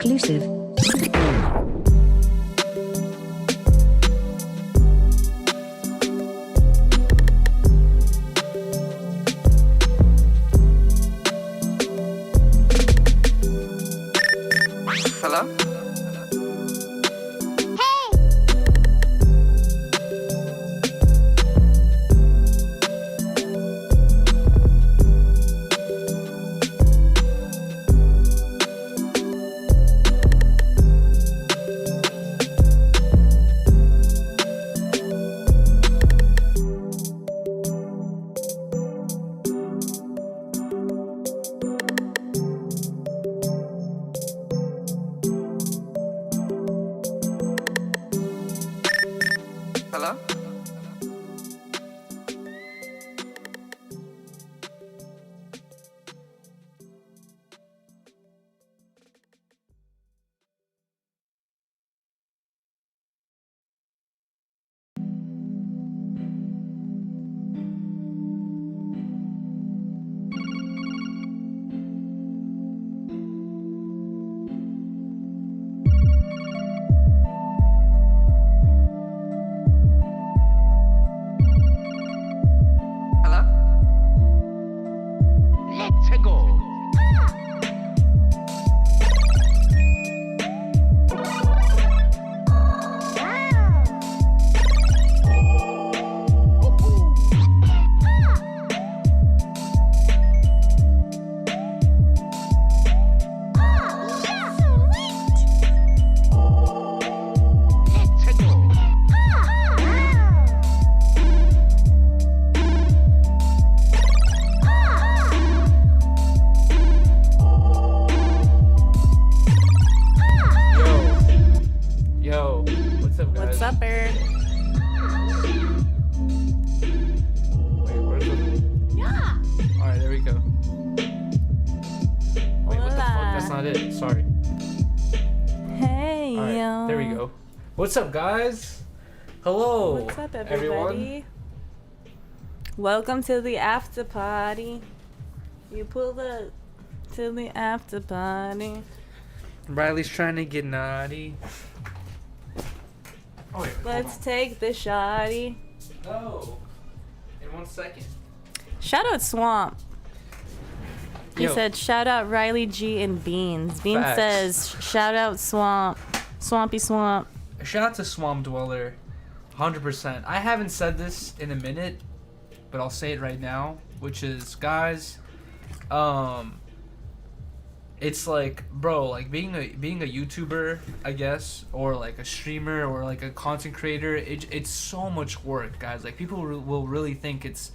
exclusive. Hello? Hello? Hello? Let's go. Let's go. Yo, what's up, guys? What's up, Bird? Wait, where's the... Yeah. Alright, there we go. Wait, what the fuck? Hola. That's not it. Sorry. Hey, Alright, there we go. What's up, guys? Hello, What's up, everybody? everyone. Welcome to the after party. You pull the to the after party. Riley's trying to get naughty. Oh, wait, Let's take the shotty. No. In 1 second. Shout out Swamp. He Yo. said, shout out Riley G and Beans. Beans Facts. says, shout out Swamp. Swampy Swamp. Shout out to Swamp Dweller. 100%. I haven't said this in a minute, but I'll say it right now, which is, guys, it's like, bro, like being a YouTuber, I guess, or like a streamer or like a content creator, it's so much work, guys. Like people will really think it's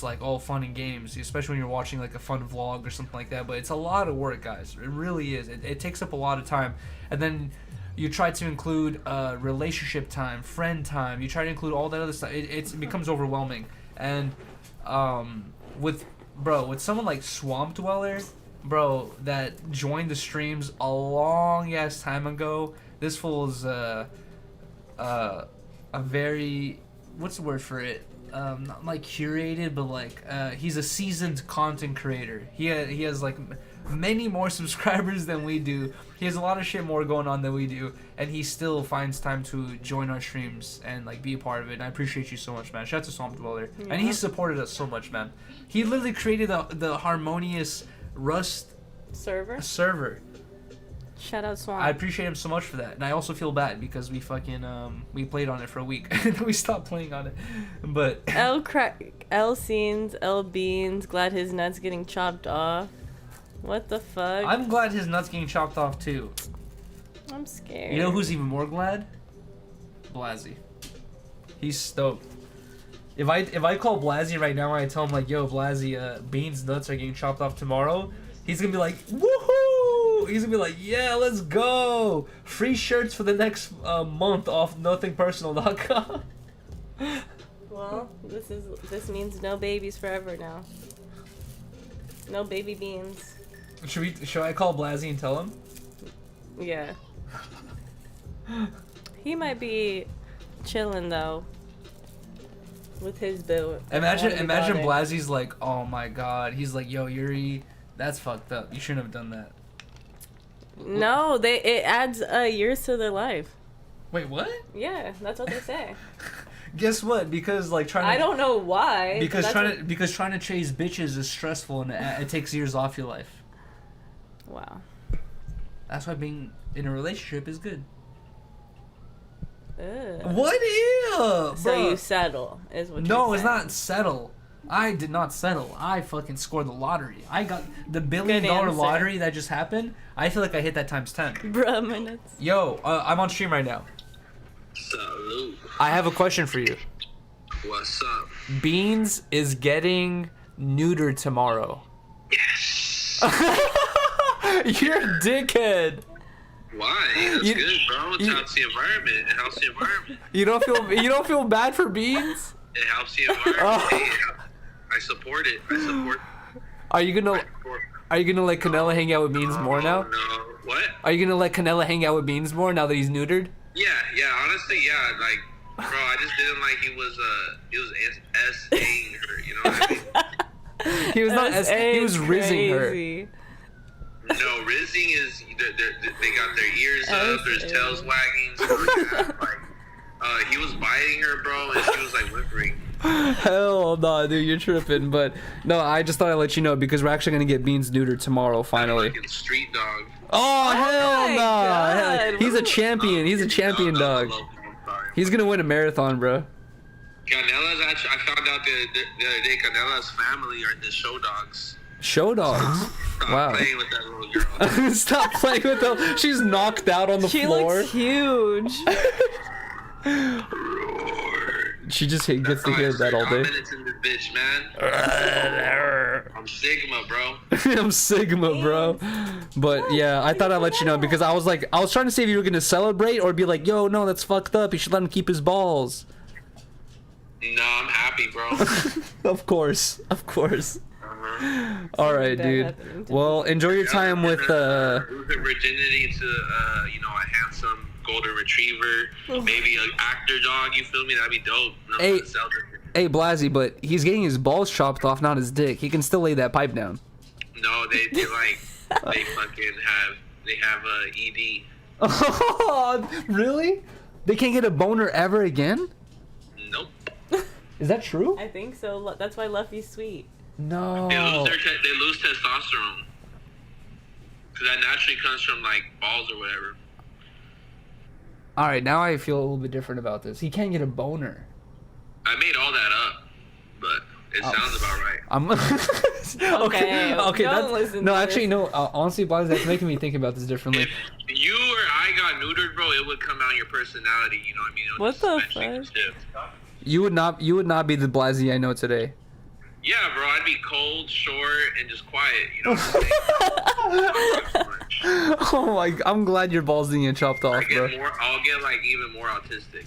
like all fun and games, especially when you're watching like a fun vlog or something like that. But it's a lot of work, guys. It really is. It takes up a lot of time, and then you try to include relationship time, friend time. You try to include all that other stuff. It becomes overwhelming, and with someone like Swamp Dweller, bro, that joined the streams a long ass time ago. This fool is a very, what's the word for it? Not like curated, but like he's a seasoned content creator. He has like many more subscribers than we do. He has a lot of shit more going on than we do, and he still finds time to join our streams and like be a part of it. And I appreciate you so much, man. Shout out to Swamp Dweller, and he supported us so much, man. He literally created the harmonious Rust server. Shout out Swamp. I appreciate him so much for that, and I also feel bad because we fucking we played on it for a week and then we stopped playing on it. But L Scenes, L Beans, glad his nuts getting chopped off. What the fuck? I'm glad his nuts getting chopped off too. I'm scared. You know who's even more glad? Blazzy. He's stoked. If I call Blazzy right now and I tell him like, yo, Blazzy, Beans' nuts are getting chopped off tomorrow, he's gonna be like, woohoo! He's gonna be like, yeah, let's go! Free shirts for the next month off nothingpersonal.com. Well, this means no babies forever now. No baby beans. Should I call Blazzy and tell him? Yeah. He might be chilling though. With his bill. Imagine Blazzy's like, oh my god. He's like, yo, Yuri, that's fucked up. You shouldn't have done that. No, it adds years to their life. Wait, what? Yeah, that's what they say. Guess what? Because like trying to, I don't know why. because trying to chase bitches is stressful and it takes years off your life. Wow. That's why being in a relationship is good. Ugh. What? Ew, So bruh. you settle, is what you're No, saying. it's not settle. I did not settle. I fucking scored the lottery. I got the $1 billion answer. lottery that just happened. I feel like I hit that times 10. Bruh minutes. Yo, I'm on stream right now. Salute. I have a question for you. What's up? Beans is getting neutered tomorrow. Yes. You're a dickhead. Why? That's You- good, bro. It you- helps the environment. It helps the environment. You don't feel bad for Beans? It helps the environment. Oh. Hey, I support it. I support. Are you gonna let Canella hang out with Beans more now? No. What? Are you gonna let Canella hang out with Beans more now that he's neutered? Yeah. Honestly, yeah. Like, bro, I just didn't like he was S-ing her. You know what I mean? He was not he was rizzing her. crazy. No, rizzing is they got their ears up, there's tails wagging. So yeah, like, he was biting her, bro, and she was like whimpering. Hell no, dude, you're tripping. But no, I just thought I'd let you know because we're actually gonna get Beans neutered tomorrow, finally. Fucking street dog. Oh hell my no! God. He's a champion. He's a champion dog. He's gonna win a marathon, bro. Canella's actually. I found out the other day. Canella's family are the show dogs. Show dogs. Stop Wow. playing with that little girl. Stop playing with them. She's knocked out on the She floor. looks huge. She just gets to hear that all day. Minutes in this bitch, man. I'm Sigma, bro. I'm Sigma, bro. But yeah, I thought I'd let you know because I was trying to see if you were gonna celebrate or be like, yo, no, that's fucked up. You should let him keep his balls. No, I'm happy, bro. Of course. All right, That dude. happened to Well, enjoy your time with Lose the virginity to a handsome golden retriever, maybe an actor dog. You feel me? That'd be dope. No, Hey. that's out there. Hey, Blazzy, but he's getting his balls chopped off, not his dick. He can still lay that pipe down. No, they fucking have ED. Oh, really? They can't get a boner ever again? Nope. Is that true? I think so. That's why Luffy's sweet. No. They lose testosterone. Cause that naturally comes from like balls or whatever. All right, now I feel a little bit different about this. He can't get a boner. I made all that up, but it sounds about right. I'm Okay, don't listen no, to actually, this. no. Honestly, Blazzy, that's making me think about this differently. If you or I got neutered, bro, it would come out in your personality. You know what I mean? It would What just the eventually fuck? shift. You would not be the Blazzy I know today. Yeah, bro, I'd be cold, short, and just quiet. You know what I'm saying? Oh my! I'm glad your balls didn't get chopped off, bro. I'll get like even more autistic.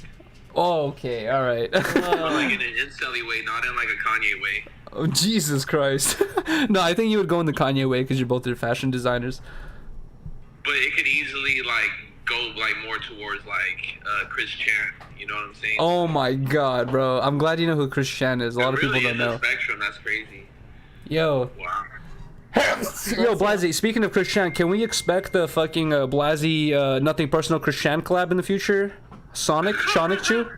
Oh, okay, all right. But like in an incelly way, not in like a Kanye way. Oh, Jesus Christ! No, I think you would go in the Kanye way because you're both fashion designers. But it could easily like go like more towards like Chris Chan. You know what I'm saying? Oh my God, bro! I'm glad you know who Chris Chan is. A lot of people really don't know. is a spectrum. That's crazy. Yo, Wow. yo, Blazzy. Speaking of Chris Chan, can we expect the fucking Blazzy Nothing Personal Chris Chan collab in the future? Sonic Chew?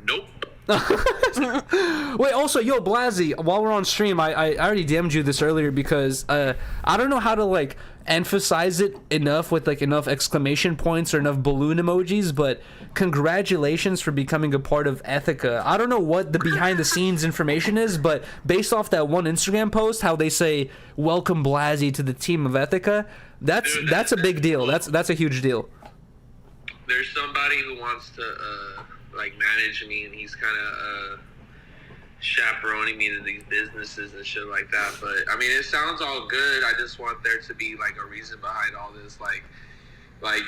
Nope. Wait, also, yo, Blazzy, while we're on stream, I already DM'd you this earlier because I don't know how to like emphasize it enough with like enough exclamation points or enough balloon emojis, but congratulations for becoming a part of Ethica. I don't know what the behind the scenes information is, but based off that one Instagram post, how they say welcome Blazzy to the team of Ethica, that's a big deal. That's a huge deal. There's somebody who wants to like manage me, and he's kind of chaperoning me to these businesses and shit like that. But I mean, it sounds all good. I just want there to be like a reason behind all this. Like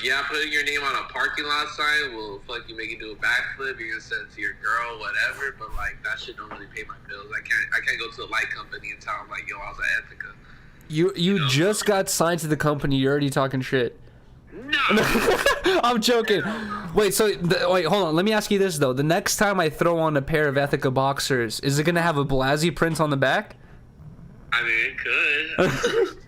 yeah, putting your name on a parking lot sign will fuck you, make you do a backflip. You're gonna send it to your girl, whatever. But like that shit don't really pay my bills. I can't go to a light company and tell them like, yo, I was at Ethica. You know? Just got signed to the company. You're already talking shit. No. I'm joking. Wait, wait, hold on. Let me ask you this though. The next time I throw on a pair of Ethica boxers, is it gonna have a Blazzy print on the back? I mean, it could.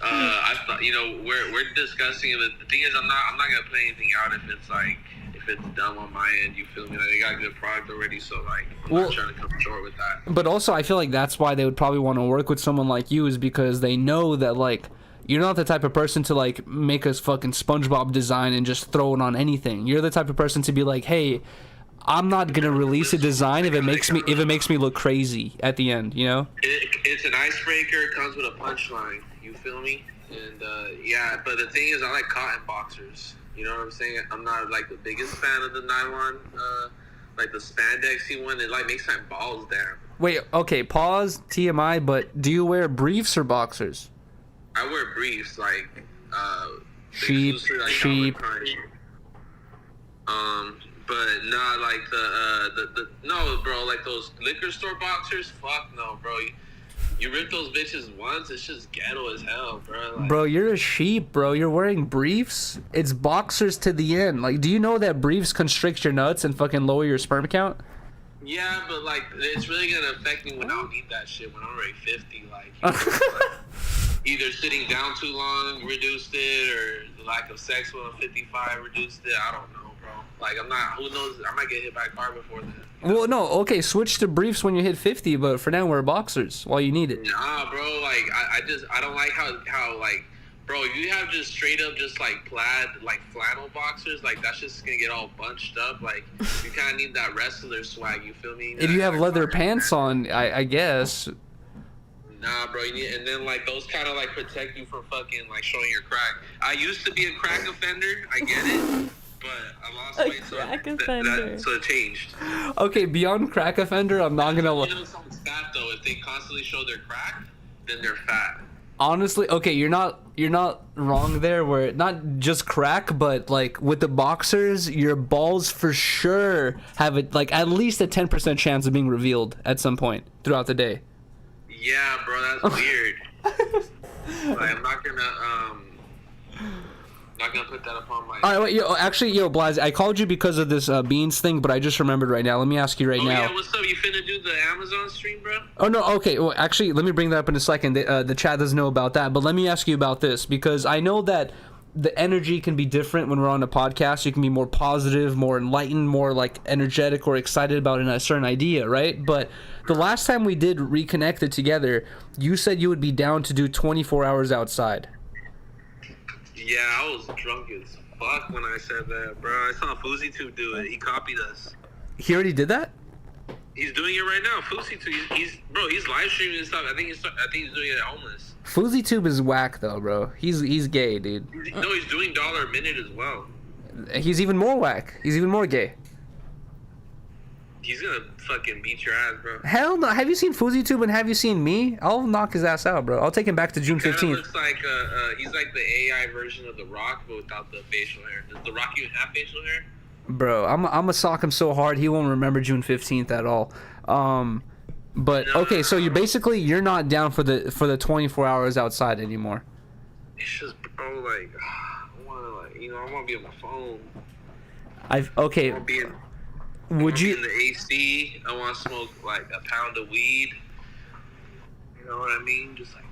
I thought, we're discussing it. The thing is, I'm not gonna put anything out if it's dumb on my end. You feel me? Like, they got a good product already, so like I'm not trying to come short with that. But also, I feel like that's why they would probably want to work with someone like you, is because they know that like you're not the type of person to like make a fucking SpongeBob design and just throw it on anything. You're the type of person to be like, hey, I'm not gonna release a design if it makes me look crazy at the end, you know? It's an icebreaker. It comes with a punchline. You feel me? And yeah, but the thing is, I like cotton boxers. You know what I'm saying? I'm not like the biggest fan of the nylon, like the spandexy one. It like makes my balls down. Wait, okay, pause, TMI. But do you wear briefs or boxers? I wear briefs, like sheep. But not like the no, bro. Like those liquor store boxers. Fuck no, bro. You rip those bitches once, it's just ghetto as hell, bro. Like, bro, you're a sheep, bro. You're wearing briefs. It's boxers to the end. Like, do you know that briefs constrict your nuts and fucking lower your sperm count? Yeah, but like, it's really gonna affect me when I don't need that shit when I'm already 50. Like, like either sitting down too long reduced it, or the lack of sex when I'm 55 reduced it. I don't know, bro. Like, I'm not. Who knows? I might get hit by a car before then. Well, no, okay, switch to briefs when you hit 50, but for now wear boxers while you need it. Nah, bro, like, I don't like how like, bro, you have just straight up just like plaid, like flannel boxers, like that's just gonna get all bunched up. Like, you kind of need that wrestler swag, you feel me? If you have leather pants on, I guess. Nah, bro, you need, and then like those kind of like protect you from fucking like showing your crack. I used to be a crack offender, I get it. But I lost weight, so it changed. Okay, beyond crack offender, I'm not gonna. You know, someone's fat though. If they constantly show their crack, then they're fat. Honestly, okay, you're not wrong there. Where not just crack, but like with the boxers, your balls for sure have it like at least a 10% chance of being revealed at some point throughout the day. Yeah, bro, that's weird. Like, I'm not gonna put that upon my. All right, wait, Blazzy, I called you because of this beans thing, but I just remembered right now. Let me ask you right now. Yeah, what's up? You finna do the Amazon stream, bro? Oh no, okay. Well, actually, let me bring that up in a second. The chat doesn't know about that, but let me ask you about this because I know that the energy can be different when we're on a podcast. You can be more positive, more enlightened, more like energetic or excited about a certain idea, right? But the last time we did Reconnected together, you said you would be down to do 24 hours outside. Yeah, I was drunk as fuck when I said that, bro. I saw FouseyTube do it. He copied us. He already did that? He's doing it right now. FouseyTube, he's live streaming and stuff. I think he's doing it at homeless. FouseyTube is whack though, bro. He's gay, dude. No, he's doing $1 a minute as well. He's even more whack. He's even more gay. He's gonna fucking beat your ass, bro. Hell no. Have you seen FouseyTube and have you seen me? I'll knock his ass out, bro. I'll take him back to June 15th. Looks like he's like the AI version of The Rock, but without the facial hair. Does The Rock even have facial hair? Bro, I'm gonna sock him so hard he won't remember June 15th at all. But no, okay, so you're not down for the 24 hours outside anymore. It's just, bro, like I wanna be on my phone. Would you in the AC? I want to smoke like a pound of weed. You know what I mean? Just like.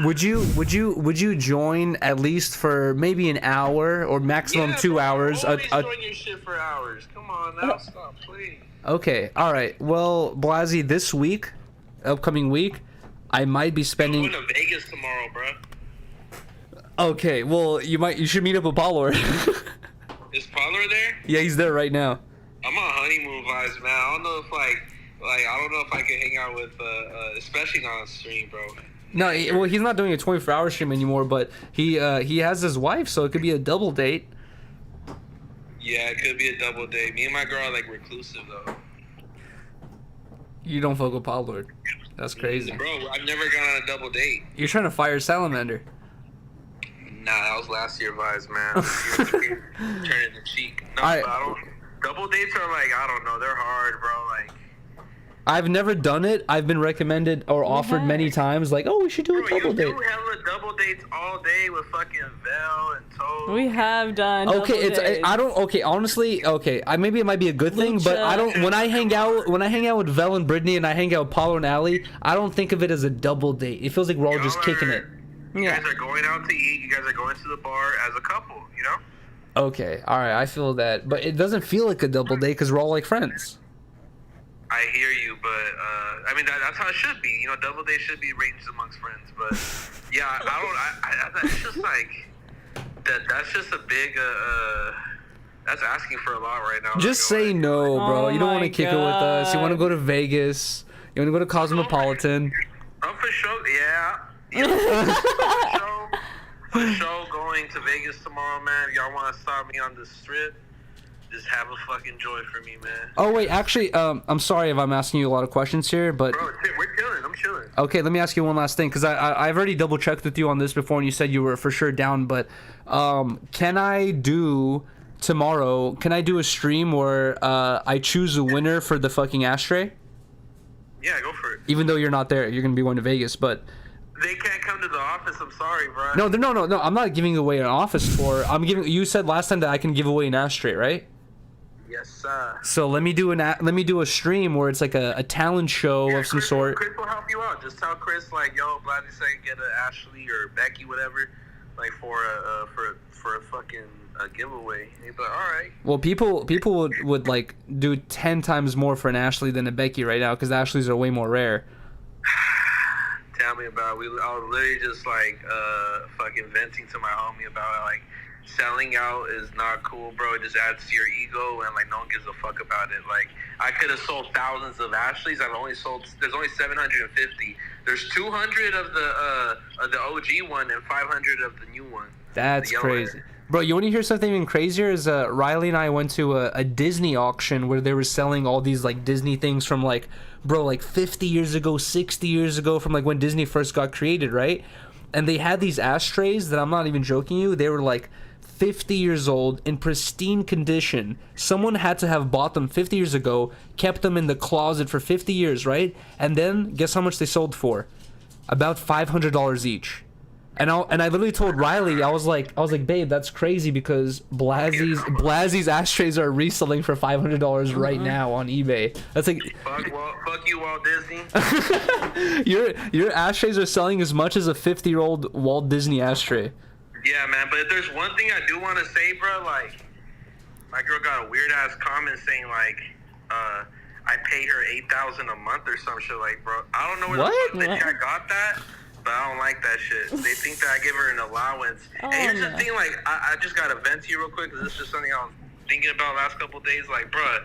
Would you join at least for maybe an hour or maximum 2 hours? Always join your shit for hours. Come on now, stop playing. Okay, all right. Well, Blazzy, this week, upcoming week, I might be spending. I'm going to Vegas tomorrow, bro. Okay, well you should meet up with Pollard. Is Pollard there? Yeah, he's there right now. I'm on honeymoon vibes, man. I don't know if I don't know if I can hang out with especially not on stream, bro. No, well, he's not doing a 24-hour stream anymore, but he has his wife, so it could be a double date. Yeah, it could be a double date. Me and my girl are like reclusive though. You don't fuck with Pollard. That's crazy. Bro, I've never gone on a double date. You're trying to fire Salamander. Nah, that was last year vibes, man. Turning the cheek. No, I don't. Double dates are like, I don't know, they're hard, bro. Like, I've never done it. I've been recommended or offered many times, like, oh, we should do a double date. You do hella double dates all day with fucking Vel and Toad. We have done. Okay, honestly, maybe it might be a good thing, but I don't. When I hang out with Vel and Brittany, and I hang out with Paulo and Allie, I don't think of it as a double date. It feels like we're all just kicking it. You Yeah. guys are going out to eat. You guys are going to the bar as a couple. You know. Okay, all right, I feel that, but it doesn't feel like a double date because we're all like friends. I hear you, but I mean that's how it should be. You know, double date should be arranged amongst friends. But yeah, I don't. It's just like that. That's just a big. That's asking for a lot right now. Just say no, bro. Oh You don't want my to kick it with us. You want to God. go to Vegas. You want to go to Cosmopolitan. I'm for sure. Yeah. For sure, going to Vegas tomorrow, man. If y'all want to stop me on the strip, just have a fucking joy for me, man. Oh wait, actually, I'm sorry if I'm asking you a lot of questions here, but Bro, we're chilling. I'm chilling. okay, let me ask you one last thing because I've already double checked with you on this before, and you said you were for sure down. But can I do tomorrow? Can I do a stream where I choose a winner for the fucking ashtray? Yeah, go for it. Even though you're not there, you're gonna be going to Vegas, but. They can't come to the office. I'm sorry, bro. No. I'm not giving away an office tour. I'm giving. You said last time that I can give away an ashtray, right? Yes, sir. So let me do a stream where it's like a talent show of some Chris, sort. Chris will help you out. Just tell Chris like, yo, Blazzy said get a Ashley or Becky, whatever, like for a fucking giveaway. And he'd be like, all right. Well, people would like do 10 times more for an Ashley than a Becky right now because the Ashleys are way more rare. Tell me about it. I was literally just like fucking venting to my homie about like selling out is not cool, bro. It just adds to your ego and like no one gives a fuck about it. Like I could have sold thousands of Ashleys. There's only 750. There's 200 of the OG one and 500 of the new one. That's crazy. Bro, you want to hear something even crazier? Is Riley and I went to a Disney auction where they were selling all these like Disney things from like, bro, like 50 years ago, 60 years ago, from like when Disney first got created, right? And they had these ashtrays that I'm not even joking you. They were like 50 years old in pristine condition. Someone had to have bought them 50 years ago, kept them in the closet for 50 years, right? And then guess how much they sold for? About $500 each. And I literally told Riley, I was like, babe, that's crazy because Blazzy's ashtrays are reselling for $500 right now on eBay. That's like, fuck you, Walt Disney. your ashtrays are selling as much as a 50-year-old Walt Disney ashtray. Yeah, man. But if there's one thing I do want to say, bro, like my girl got a weird ass comment saying like, I pay her $8,000 a month or some shit. Like, bro, I don't know where the fuck I got that. But I don't like that shit. They think that I give her an allowance. And here's the thing, like, I just got to vent to you real quick, because this is just something I was thinking about last couple of days. Like, bruh,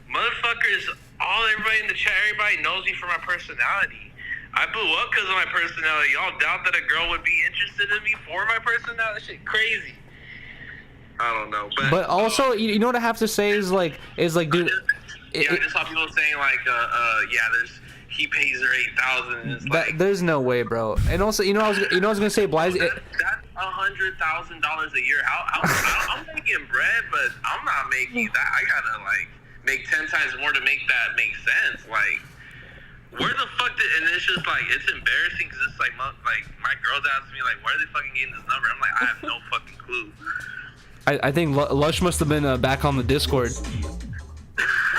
motherfuckers, everybody in the chat, everybody knows me for my personality. I blew up because of my personality. Y'all doubt that a girl would be interested in me for my personality? That shit crazy. I don't know. But also, you know what I have to say is like, dude. I just saw people saying, like, he pays her $8,000. Like, there's no way, bro. And also, I was gonna say, Blazzy. That's $100,000 a year. I'm making bread, but I'm not making that. I gotta like make 10 times more to make that make sense. Like, where the fuck did? And it's just like it's embarrassing because it's like my girls ask me like, where are they fucking getting this number? I'm like, I have no fucking clue. I think Lush must have been back on the Discord.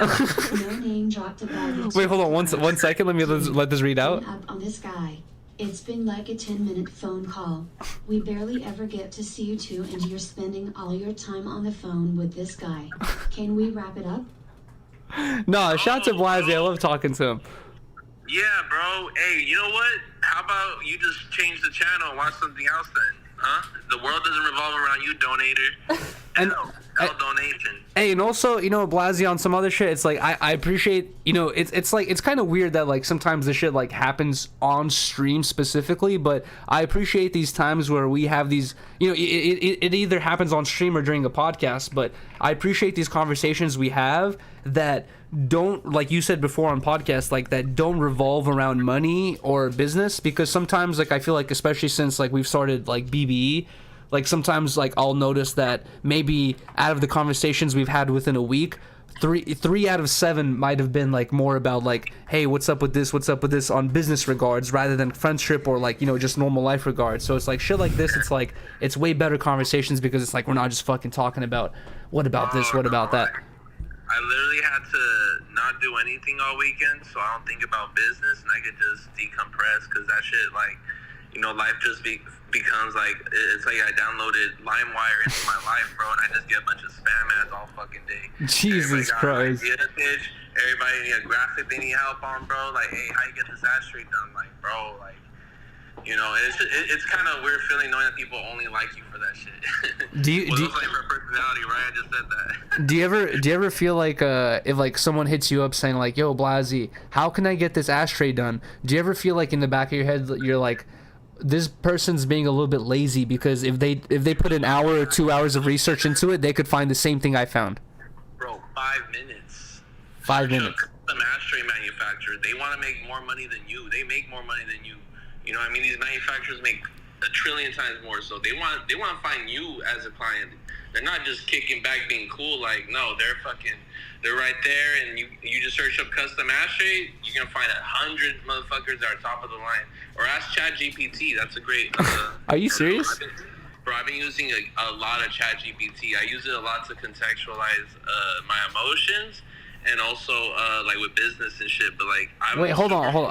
No name dropped about Wait, hold on one second. Let me let this read out. Up on this guy. It's been like a 10-minute phone call. We barely ever get to see you two, and you're spending all your time on the phone with this guy. Can we wrap it up? No, shout to Blazzy. I love talking to him. Yeah, bro. Hey, you know what? How about you just change the channel and watch something else then? Huh? The world doesn't revolve around you, donator. And donation. Hey, and also, Blazzy, on some other shit, it's like I appreciate, it's like it's kind of weird that like sometimes the shit like happens on stream specifically, but I appreciate these times where we have these, it either happens on stream or during a podcast, but I appreciate these conversations we have that don't, like you said before on podcasts, like that don't revolve around money or business, because sometimes like I feel like, especially since like we've started like BBE, like sometimes like I'll notice that maybe out of the conversations we've had within a week, three out of 7 might have been like more about like, hey, what's up with this on business regards rather than friendship or like, just normal life regards. So it's like shit like this, it's like it's way better conversations because it's like we're not just fucking talking about what about this, what about that. I literally had to not do anything all weekend, so I don't think about business, and I could just decompress, because that shit, like, life just becomes like, it's like I downloaded LimeWire into my life, bro, and I just get a bunch of spam ads all fucking day. Jesus Christ. Everybody need a graphic they need help on, bro. Like, hey, how you get this ad straight done? Like, bro, like, it's kind of a weird feeling knowing that people only like you for that shit. Do you like for personality, right? I just said that. Do you ever feel like if like someone hits you up saying like, "Yo, Blazzy, how can I get this ashtray done?" Do you ever feel like in the back of your head you're like, this person's being a little bit lazy because if they put an hour or 2 hours of research into it, they could find the same thing I found? Bro, 5 minutes. 5 minutes. Some ashtray manufacturers, they want to make more money than you. They make more money than you. You know what I mean? These manufacturers make a trillion times more, so they want to find you as a client. They're not just kicking back being cool. Like, no, they're right there, and you just search up custom ashtray, you're gonna find 100 motherfuckers that are top of the line. Or ask ChatGPT. That's a great. Are you serious? I've been using a lot of ChatGPT. I use it a lot to contextualize my emotions. And also, like with business and shit, but like, wait, hold on.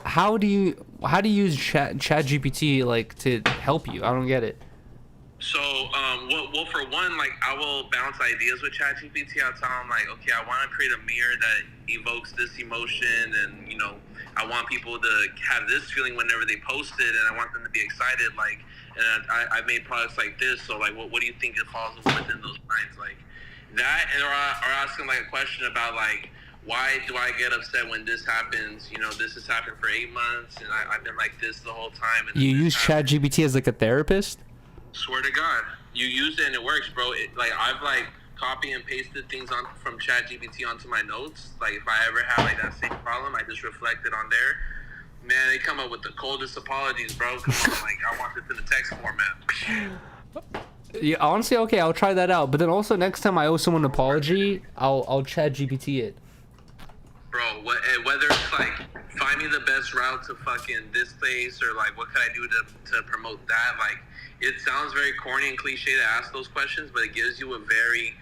How do you use ChatGPT like to help you? I don't get it. So, well, for one, like, I will bounce ideas with ChatGPT. I'll tell them like, okay, I want to create a mirror that evokes this emotion, and I want people to have this feeling whenever they post it, and I want them to be excited. Like, and I made products like this. So, like, what do you think it falls within those lines? Like. That, and or asking like a question about like, why do I get upset when this happens? This has happened for 8 months, and I've been like this the whole time. And you use ChatGPT as like a therapist? Swear to God, you use it and it works, bro. I've like copy and pasted things from ChatGPT onto my notes. Like if I ever have like that same problem, I just reflect it on there. Man, they come up with the coldest apologies, bro. Come on, like I want this in the text format. Yeah, honestly, okay, I'll try that out. But then also next time I owe someone an apology, I'll ChatGPT it. Bro, whether it's like find me the best route to fucking this place, or like what can I do to promote that? Like it sounds very corny and cliche to ask those questions, but it gives you a very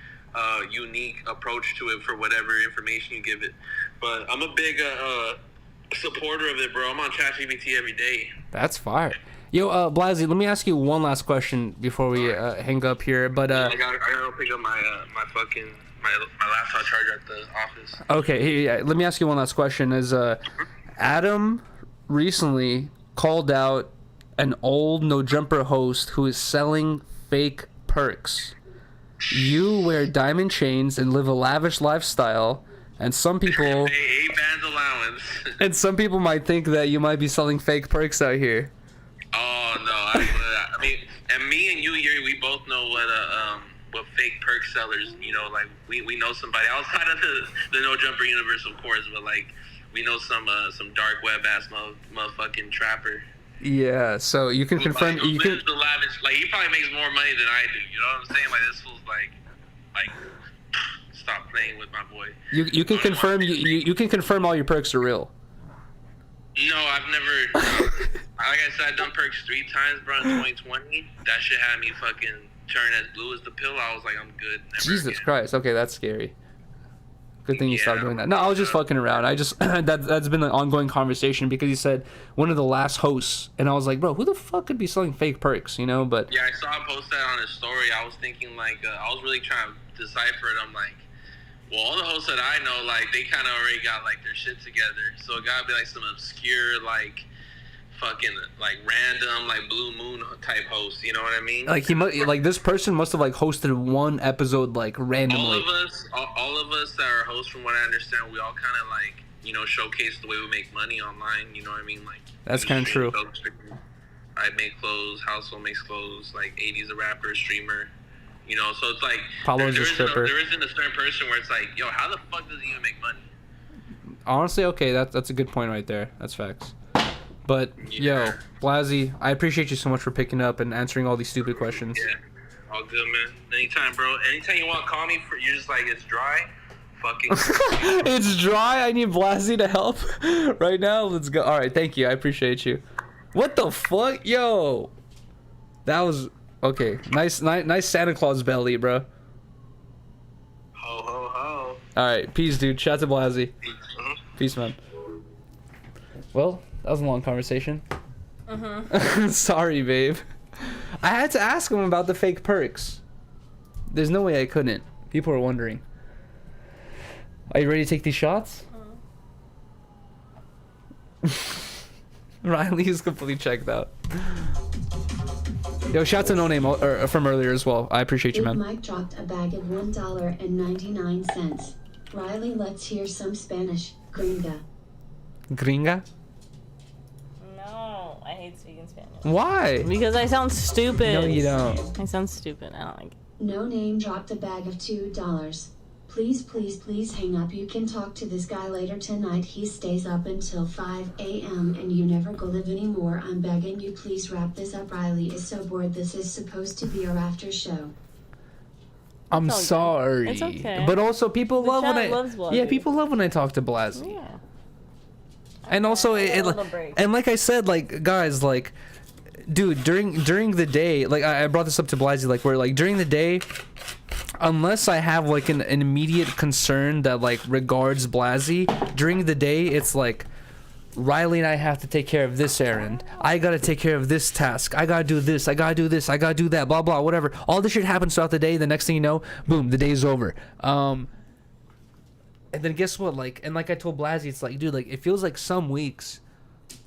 unique approach to it for whatever information you give it. But I'm a big supporter of it, bro. I'm on ChatGPT every day. That's fire. Yo, Blazzy, let me ask you one last question before we hang up here. But I gotta pick up my fucking my laptop charger at the office. Okay, yeah, let me ask you one last question. Adam recently called out an old No Jumper host who is selling fake perks. You wear diamond chains and live a lavish lifestyle, and some people 8 bands allowance. and some people might think that you might be selling fake perks out here. Oh no! I mean, and me and you, Yuri, we both know what fake perk sellers. Like we know somebody outside of the No Jumper universe, of course, but like we know some dark web ass motherfucking trapper. Yeah, so you can confirm. You can the lavish. Like he probably makes more money than I do. You know what I'm saying? Like this fool's like stop playing with my boy. You can confirm. You can confirm all your perks are real. No, I've never. Like I said, I've done perks 3 times, bro, in 2020. That shit had me fucking turn as blue as the pill. I was like, I'm good. Never Jesus again. Christ. Okay, that's scary. Good thing you stopped doing that. No, I was just fucking around. I just that's been an ongoing conversation because you said one of the last hosts, and I was like, bro, who the fuck could be selling fake perks? But yeah, I saw him post that on his story. I was thinking like I was really trying to decipher it. I'm like, well, all the hosts that I know, like they kind of already got like their shit together, so it gotta be like some obscure like fucking like random like Blue Moon type host. You know what I mean? Like this person must have like hosted one episode like randomly. All of us that are hosts, from what I understand, we all kind of like showcase the way we make money online. You know what I mean? Like that's kind of true. I make clothes. Household makes clothes. Like 80's a rapper, streamer. So it's like Pablo's a stripper. There isn't a certain person where it's like, yo, how the fuck does he even make money? Honestly, okay, that's a good point right there. That's facts. But yeah. Yo, Blazzy, I appreciate you so much for picking up and answering all these stupid questions. Yeah, all good, man. Anytime, bro. Anytime you want to call me, you're just like, it's dry. Fucking. It's dry. I need Blazzy to help right now. Let's go. All right, thank you. I appreciate you. What the fuck, yo? That was okay. Nice Santa Claus belly, bro. Ho ho ho. All right, peace, dude. Shout out to Blazzy. Peace, Peace, man. Well, that was a long conversation. Sorry, babe. I had to ask him about the fake perks. There's no way I couldn't. People are wondering. Are you ready to take these shots? Riley is completely checked out. Yo, shout to No Name from earlier as well. I appreciate you, man. Mike dropped a bag of $1.99. Riley, let's hear some Spanish. Gringa. Gringa? No, I hate speaking Spanish. Why? Because I sound stupid. No, you don't. I sound stupid. I don't like it. No Name dropped a bag of $2. Please, please, please hang up. You can talk to this guy later tonight. He stays up until 5 a.m. and you never go live anymore. I'm begging you, please wrap this up. Riley is so bored. This is supposed to be our after show. I'm It's okay. sorry. It's okay. But also, people The love when chat I. loves Blazzy. Yeah, people love when I talk to Blazzy. Yeah. And also, a little break. and like I said, like guys, like, dude, during the day, like I brought this up to Blazzy, like where like during the day, unless I have like an immediate concern that like regards Blazzy, during the day it's like Riley and I have to take care of this errand. I gotta take care of this task. I gotta do this. I gotta do this. I gotta do that. Blah blah. Whatever. All this shit happens throughout the day. The next thing you know, boom, the day's over. And then guess what? Like, and like I told Blazzy, it's like, dude, like it feels like some weeks,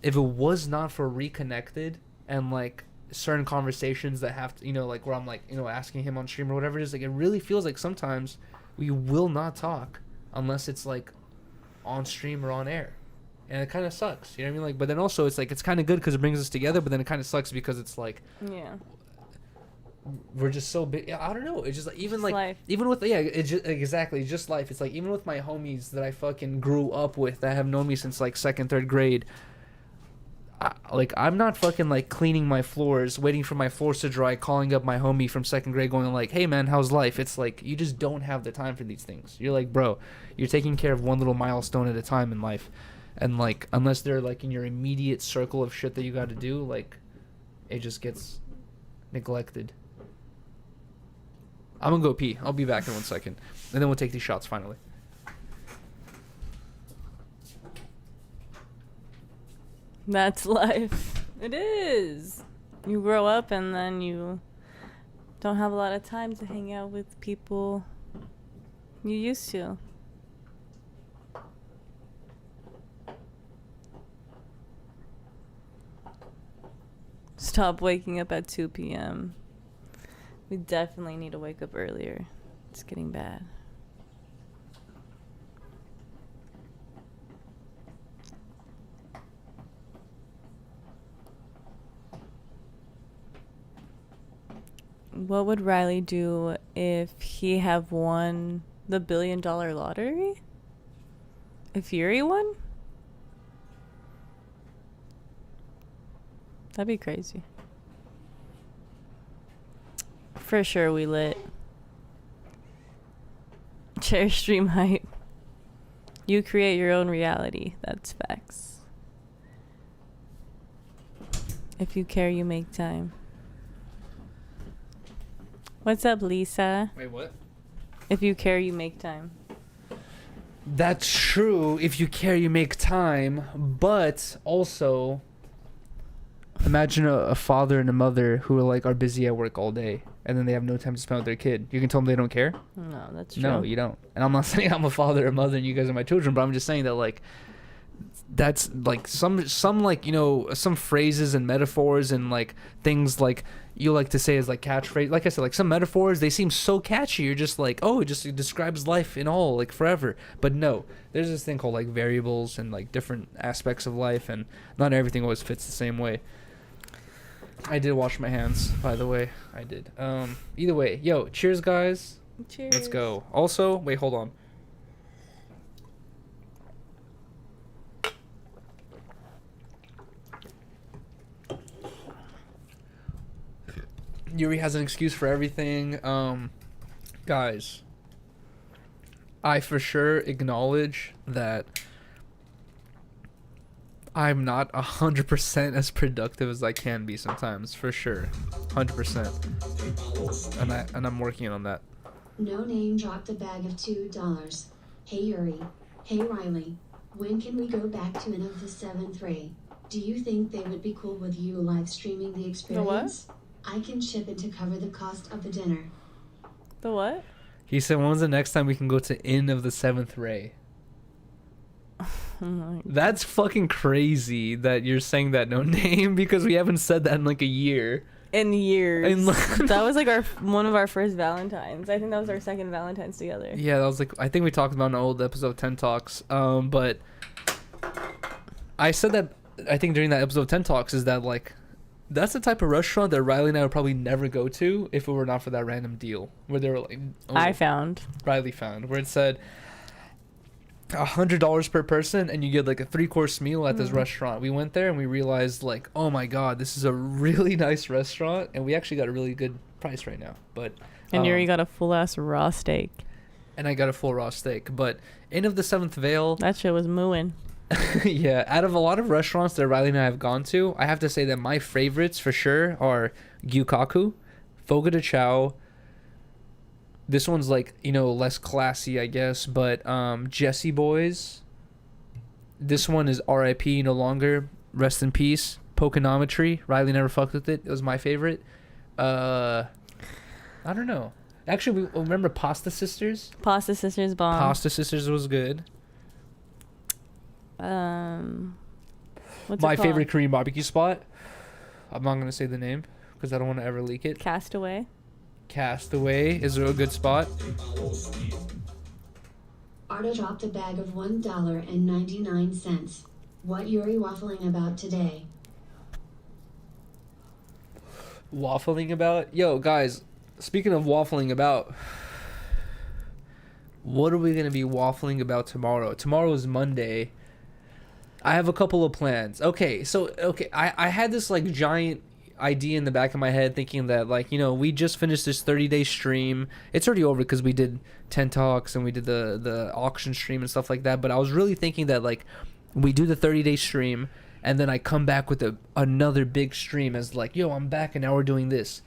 if it was not for Reconnected and like certain conversations that have to, you know, like where I'm like, you know, asking him on stream or whatever it is, like it really feels like sometimes we will not talk unless it's like on stream or on air. And it kind of sucks, you know what I mean? Like, but then also it's like it's kind of good because it brings us together. But then it kind of sucks because it's like, Yeah. we're just so big. I don't know. It's just like even like life. even with it's just exactly just life. It's like even with my homies that I fucking grew up with that have known me since like 2nd, 3rd grade. Like I'm not fucking like cleaning my floors, waiting for my floors to dry, calling up my homie from 2nd grade, going like, "Hey man, how's life?" It's like you just don't have the time for these things. You're like, bro, you're taking care of one little milestone at a time in life. And like unless they're like in your immediate circle of shit that you got to do, like it just gets neglected. I'm gonna go pee. I'll be back in 1 second, and then we'll take these shots finally. That's life. It is. You grow up and then you don't have a lot of time to hang out with people you used to. Stop waking up at 2 p.m. We definitely need to wake up earlier. It's getting bad. What would Riley do if he have won the $1 billion lottery? If Yuri won? That'd be crazy. For sure we lit. Share stream hype. You create your own reality. That's facts. If you care, you make time. What's up, Lisa? Wait, what? If you care, you make time. That's true. If you care, you make time. But also, imagine a father and a mother who are busy at work all day, and then they have no time to spend with their kid. You can tell them they don't care? No, that's true. No, you don't. And I'm not saying I'm a father or mother and you guys are my children, but I'm just saying that like that's like some like, you know, some phrases and metaphors and like things like you like to say as like catchphrase. Like I said, like some metaphors, they seem so catchy. You're just like, oh, it describes life in all, like forever. But no, there's this thing called like variables and like different aspects of life, and not everything always fits the same way. I did wash my hands, by the way. I did. Either way, yo, cheers, guys. Cheers. Let's go. Also, wait, hold on. Yuri has an excuse for everything. Guys, I for sure acknowledge that I'm not 100% as productive as I can be sometimes, for sure, 100%, and I'm working on that. No Name dropped a bag of $2. Hey Yuri. Hey Riley. When can we go back to N of the 7th ray? Do you think they would be cool with you live streaming the experience? I can chip in to cover the cost of the dinner. The what? He said, "When's the next time we can go to Inn of the Seventh Ray?" Oh my. That's fucking crazy that you're saying that no name because we haven't said that in like a year. In years. In That was like one of our first Valentines. I think that was our second Valentine's together. Yeah, that was like, I think we talked about in an old episode of 10 Talks. But I said that, I think during that episode of 10 Talks, is that like, that's the type of restaurant that Riley and I would probably never go to if it were not for that random deal where they were like, Riley found, where it said $100 per person and you get like a 3-course meal at this restaurant. We went there and we realized like, oh my god, this is a really nice restaurant, and we actually got a really good price right now. But and Yuri got a full ass raw steak. And I got a full raw steak. But Inn of the Seventh Veil, that shit was mooing. yeah, out of a lot of restaurants that Riley and I have gone to, I have to say that my favorites for sure are Gyukaku, Fogo de Chao. This one's like, you know, less classy, I guess, but Jesse Boys. This one is R.I.P. no longer. Rest in peace. Pokenometry. Riley never fucked with it. It was my favorite. I don't know. Actually, we remember Pasta Sisters. Pasta Sisters bomb. Pasta Sisters was good. What's My it called? favorite Korean barbecue spot. I'm not gonna say the name because I don't want to ever leak it. Castaway. Castaway is a good spot. Arda dropped a bag of $1.99. What Yuri waffling about today? Waffling about? Yo, guys, speaking of waffling about, what are we going to be waffling about tomorrow? Tomorrow is Monday. I have a couple of plans. Okay, I had this like giant idea in the back of my head thinking that like, you know, we just finished this 30-day stream. It's already over because we did 10 Talks and we did the auction stream and stuff like that, but I was really thinking that like we do the 30-day stream and then I come back with another big stream as like, yo, I'm back and now we're doing this.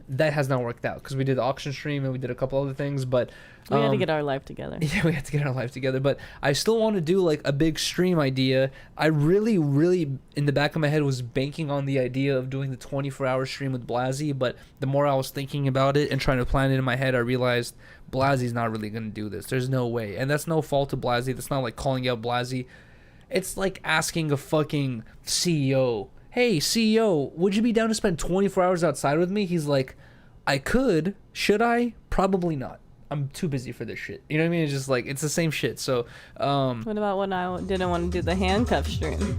That has not worked out because we did the auction stream and we did a couple other things, but we had to get our life together. Yeah, we had to get our life together, but I still want to do like a big stream idea. I really in the back of my head was banking on the idea of doing the 24-hour stream with Blazzy, but the more I was thinking about it and trying to plan it in my head, I realized Blazzy's not really going to do this. There's no way. And that's no fault of Blazzy. That's not like calling out Blazzy. It's like asking a fucking CEO, hey, CEO, would you be down to spend 24 hours outside with me? He's like, I could. Should I? Probably not. I'm too busy for this shit. You know what I mean? It's just like, it's the same shit. So, what about when I didn't want to do the handcuff stream?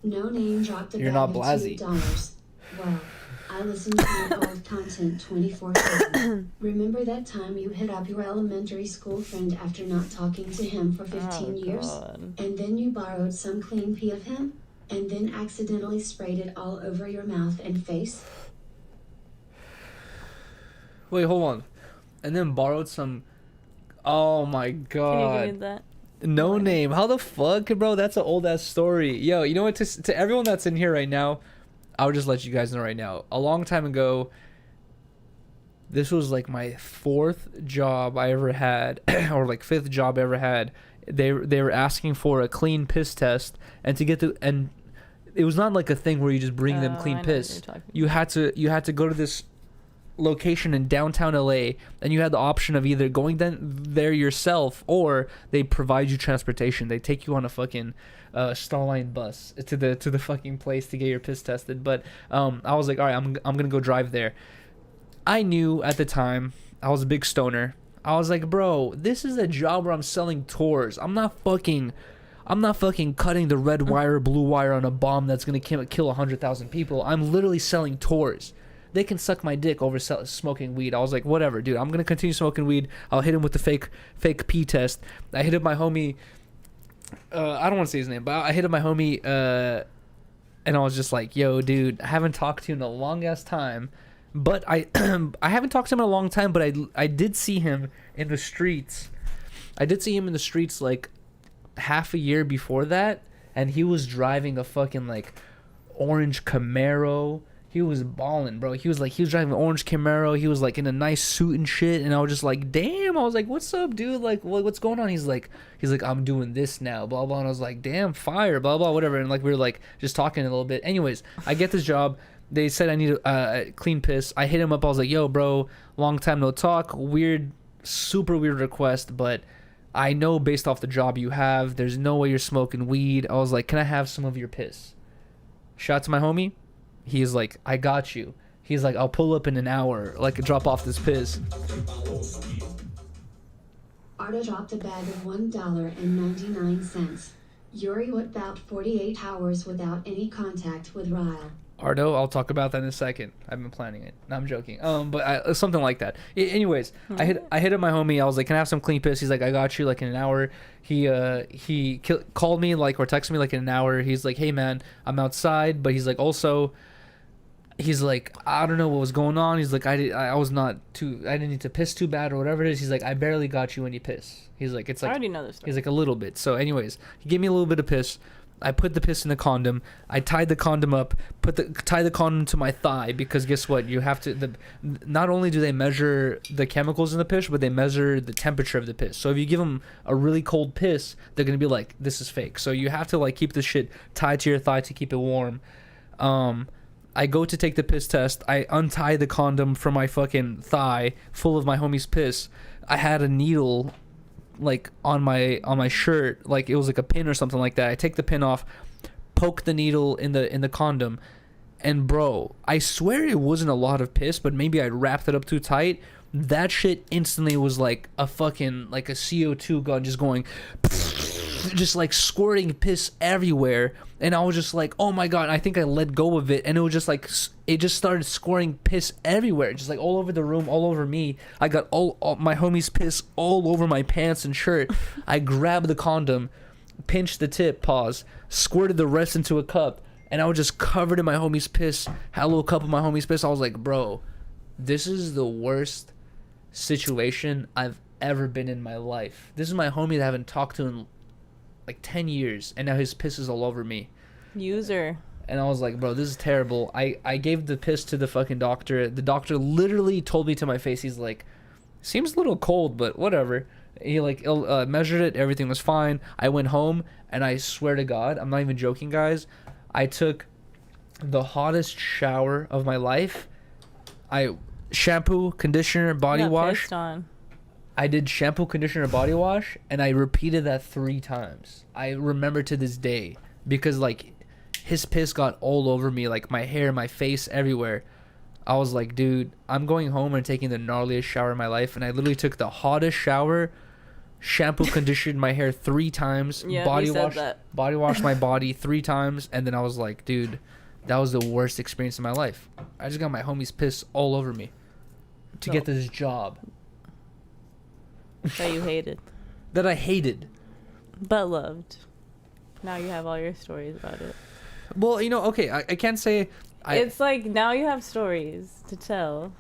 No name dropped a You're bag not of Blazzy. $2. Well, I listen to your old content 24/7. Remember that time you hit up your elementary school friend after not talking to him for 15 years? God. And then you borrowed some clean pee of him? And then accidentally sprayed it all over your mouth and face? wait, hold on. And then borrowed some. Oh my god. Can you give me that? No name. How the fuck, bro? That's an old ass story. Yo, you know what? To everyone that's in here right now, I'll just let you guys know right now. A long time ago, this was like my 4th job I ever had, or like 5th job I ever had. They were asking for a clean piss test, and to get and it was not like a thing where you just bring them clean I know what piss. you're talking You had to go to this location in downtown LA, and you had the option of either going there yourself or they provide you transportation. They take you on a fucking Starline bus to the fucking place to get your piss tested. But I was like, all right, I'm gonna go drive there. I knew at the time I was a big stoner. I was like, bro, this is a job where I'm selling tours. I'm not fucking cutting the red wire, blue wire on a bomb that's gonna kill 100,000 people. I'm literally selling tours. They can suck my dick over smoking weed. I was like, whatever, dude. I'm gonna continue smoking weed. I'll hit him with the fake pee test. I hit up my homie. I don't want to say his name, but I hit up my homie, and I was just like, yo, dude, I haven't talked to you in a long ass time. But I haven't talked to him in a long time. But I did see him in the streets. I did see him in the streets like half a year before that, and he was driving a fucking like orange Camaro. He was balling, bro. He was driving an orange Camaro. He was like in a nice suit and shit. And I was just like, damn. I was like, what's up, dude? Like, what's going on? He's like, I'm doing this now, blah blah. And I was like, damn, fire, blah blah, whatever. And like we were like just talking a little bit. Anyways, I get this job. They said I need a clean piss. I hit him up. I was like, yo, bro, long time no talk. Weird, super weird request, but I know based off the job you have, there's no way you're smoking weed. I was like, can I have some of your piss? Shout out to my homie. He's like, I got you. He's like, I'll pull up in an hour, like drop off this piss. Arda dropped a bag of $1.99. Yuri went about 48 hours without any contact with Ryle. Ardo, I'll talk about that in a second. I've been planning it. No, I'm joking. But something like that. Anyways, I hit up my homie. I was like, "Can I have some clean piss?" He's like, "I got you." Like in an hour. He called me like or texted me like in an hour. He's like, "Hey man, I'm outside," but he's like also. He's like, I don't know what was going on. He's like, I didn't need to piss too bad or whatever it is. He's like, I barely got you when you piss. He's like, it's like, I already know this story. He's like, a little bit. So anyways, he gave me a little bit of piss. I put the piss in the condom. I tied the condom up, tied the condom to my thigh because guess what? You have to, not only do they measure the chemicals in the piss, but they measure the temperature of the piss. So if you give them a really cold piss, they're going to be like, this is fake. So you have to like keep the shit tied to your thigh to keep it warm. I go to take the piss test. I untie the condom from my fucking thigh full of my homie's piss. I had a needle like on my shirt, like it was like a pin or something like that. I take the pin off, poke the needle in the condom, and bro, I swear it wasn't a lot of piss, but maybe I wrapped it up too tight. That shit instantly was like a fucking like a CO2 gun just going just like squirting piss everywhere, and I was just like, oh my god. I think I let go of it, and it was just like it just started squirting piss everywhere, just like all over the room, all over me. I got all my homie's piss all over my pants and shirt. I grabbed the condom, pinched the tip, pause, squirted the rest into a cup, and I was just covered in my homie's piss. Had a little cup of my homie's piss. I was like, bro, this is the worst situation I've ever been in my life. This is my homie that I haven't talked to in like 10 years, and now his piss is all over me. User. And I was like, bro, this is terrible. I gave the piss to the fucking doctor. The doctor literally told me to my face, he's like, seems a little cold, but whatever. He like measured it, everything was fine. I went home, and I swear to God, I'm not even joking, guys, I took the hottest shower of my life. I shampoo, conditioner, body wash. Pissed on. I did shampoo, conditioner, body wash, and I repeated that 3 times. I remember to this day because like his piss got all over me, like my hair, my face, everywhere. I was like, dude, I'm going home and taking the gnarliest shower of my life, and I literally took the hottest shower, shampoo, conditioned my hair 3 times, Yeah, body washed my body 3 times, and then I was like, dude, that was the worst experience of my life. I just got my homie's piss all over me to get this job. That you hated. That I hated. But loved. Now you have all your stories about it. Well, you know, okay, I can't say... It's like, now you have stories to tell.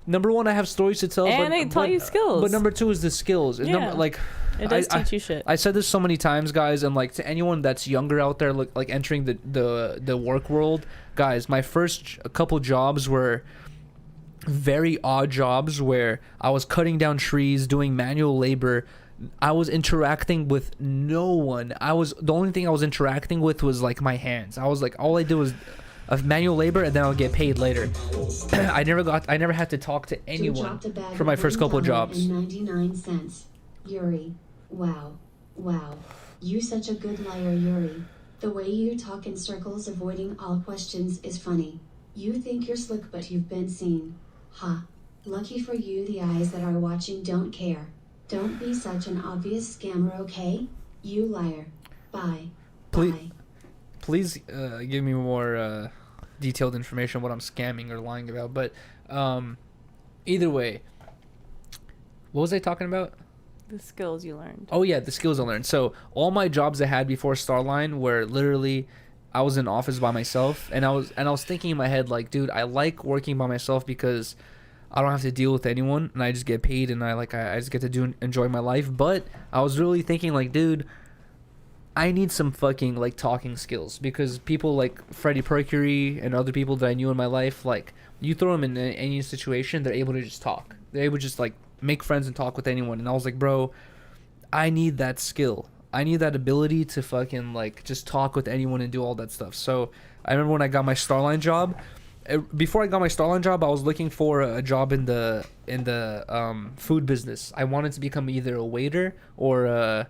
Number 1, I have stories to tell. And it taught you skills. But number 2 is the skills. Yeah. It does teach you shit. I said this so many times, guys, and like to anyone that's younger out there, like entering the work world, guys, my first couple jobs were very odd jobs where I was cutting down trees, doing manual labor. I was interacting with no one. The only thing I was interacting with was like my hands. I was like, all I did was manual labor, and then I'll get paid later. I never had to talk to anyone for my first couple of jobs. 99 cents. Yuri. Wow. You such a good liar, Yuri. The way you talk in circles avoiding all questions is funny. You think you're slick, but you've been seen. Ha. Lucky for you, the eyes that are watching don't care. Don't be such an obvious scammer, okay? You liar. Bye. Please give me more detailed information on what I'm scamming or lying about. But either way, what was I talking about? The skills you learned. Oh yeah, the skills I learned. So all my jobs I had before Starline were literally, I was in office by myself, and I was thinking in my head like, dude, I like working by myself because I don't have to deal with anyone, and I just get paid, and I just get to enjoy my life. But I was really thinking like, dude, I need some fucking like talking skills, because people like Freddie Mercury and other people that I knew in my life, like you throw them in any situation, they're able to just talk. They're able to just like make friends and talk with anyone. And I was like, bro, I need that skill. I need that ability to fucking like just talk with anyone and do all that stuff. So I remember when I got my Starline job. Before I got my Starline job, I was looking for a job in the food business. I wanted to become either a waiter or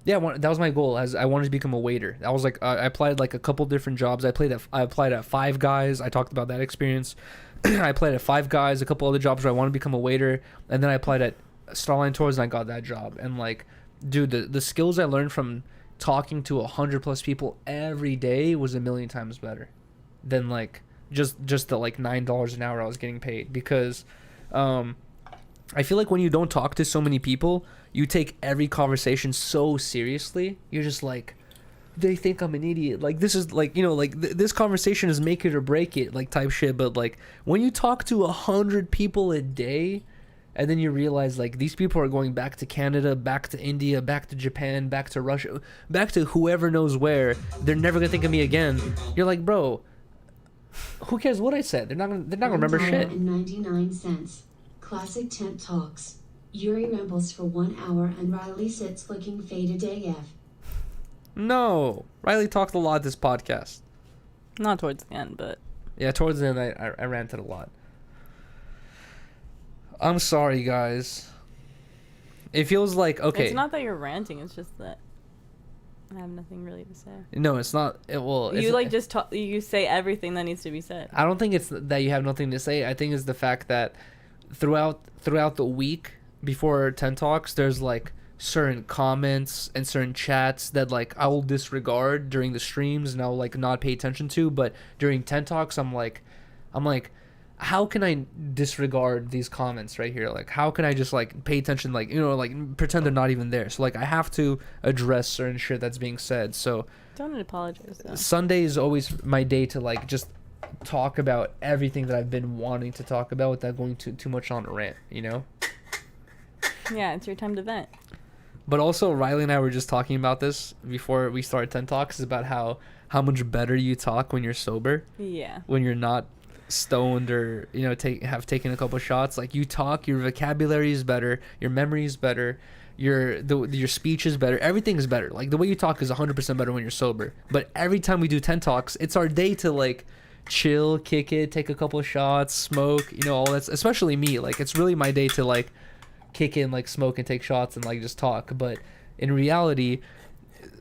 that was my goal. As I wanted to become a waiter. I was like, I applied like a couple different jobs. I applied at Five Guys. I talked about that experience. I applied at Five Guys, a couple other jobs where I wanted to become a waiter, and then I applied at Starline Tours and I got that job. And like, dude, the skills I learned from talking to 100+ people every day was a million times better than like just the like $9 an hour I was getting paid. Because I feel like when you don't talk to so many people, you take every conversation so seriously. You're just like, they think I'm an idiot. Like, this is like, you know, like this conversation is make it or break it, like type shit. But like when you talk to 100 people a day, and then you realize like these people are going back to Canada, back to India, back to Japan, back to Russia, back to whoever knows where, they're never gonna think of me again. You're like, bro, who cares what I said? They're not gonna remember shit. $1.99. Classic tent talks. Yuri rambles for 1 hour and Riley sits looking faded AF. No, Riley talked a lot this podcast. Not towards the end, but Yeah, towards the end I ranted a lot. I'm sorry, guys. It feels like, okay. it's not that you're ranting. It's just that I have nothing really to say. No, it's not. You like just talk. You say everything that needs to be said. I don't think it's that you have nothing to say. I think it's the fact that throughout the week before 10 Talks, there's like certain comments and certain chats that like I will disregard during the streams and I'll like not pay attention to. But during 10 Talks, I'm like, how can I disregard these comments right here? Like, how can I just like pay attention, like, you know, like pretend they're not even there? So like I have to address certain shit that's being said. So Don't apologize though. Sunday is always my day to like just talk about everything that I've been wanting to talk about without going too much on a rant, you know? Yeah, it's your time to vent. But also Riley and I were just talking about this before we started 10 Talks, about how much better you talk when you're sober. Yeah. When you're not stoned or, you know, have taken a couple shots. Like, you talk, your vocabulary is better, your memory is better, your speech is better, everything is better. Like, the way you talk is 100% better when you're sober. But every time we do 10 Talks, it's our day to like chill, kick it, take a couple shots, smoke, you know, all that. Especially me, like, it's really my day to like kick in, like, smoke and take shots and like just talk. But in reality,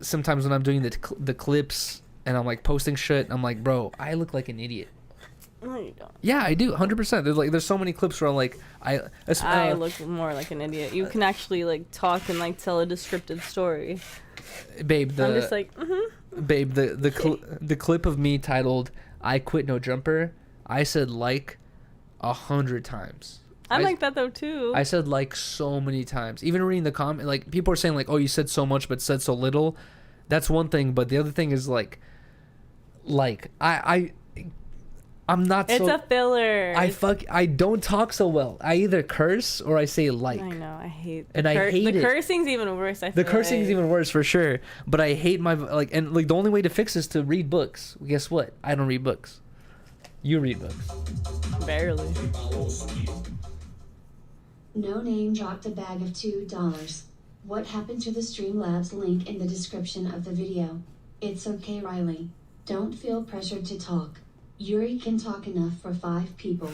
sometimes when I'm doing the clips and I'm like posting shit, I'm like, bro, I look like an idiot. No, you don't. Yeah, I do, 100%. There's so many clips where I'm like, I look more like an idiot. You can actually like talk and like tell a descriptive story. Babe, I'm just like, babe, the clip of me titled "I Quit No Jumper," I said like 100 times. I like that though too. I said like so many times. Even reading the comment, like people are saying like, "Oh, you said so much but said so little." That's one thing, but the other thing is like I'm not. It's a filler. I don't talk so well. I either curse or I say like. I know. I hate. I hate it. The cursing's even worse. The cursing's even worse for sure. But I hate my like, and like the only way to fix this is to read books. Guess what? I don't read books. You read books. Barely. No Name dropped a bag of $2. What happened to the Streamlabs link in the description of the video? It's okay, Riley. Don't feel pressured to talk. Yuri can talk enough for 5 people.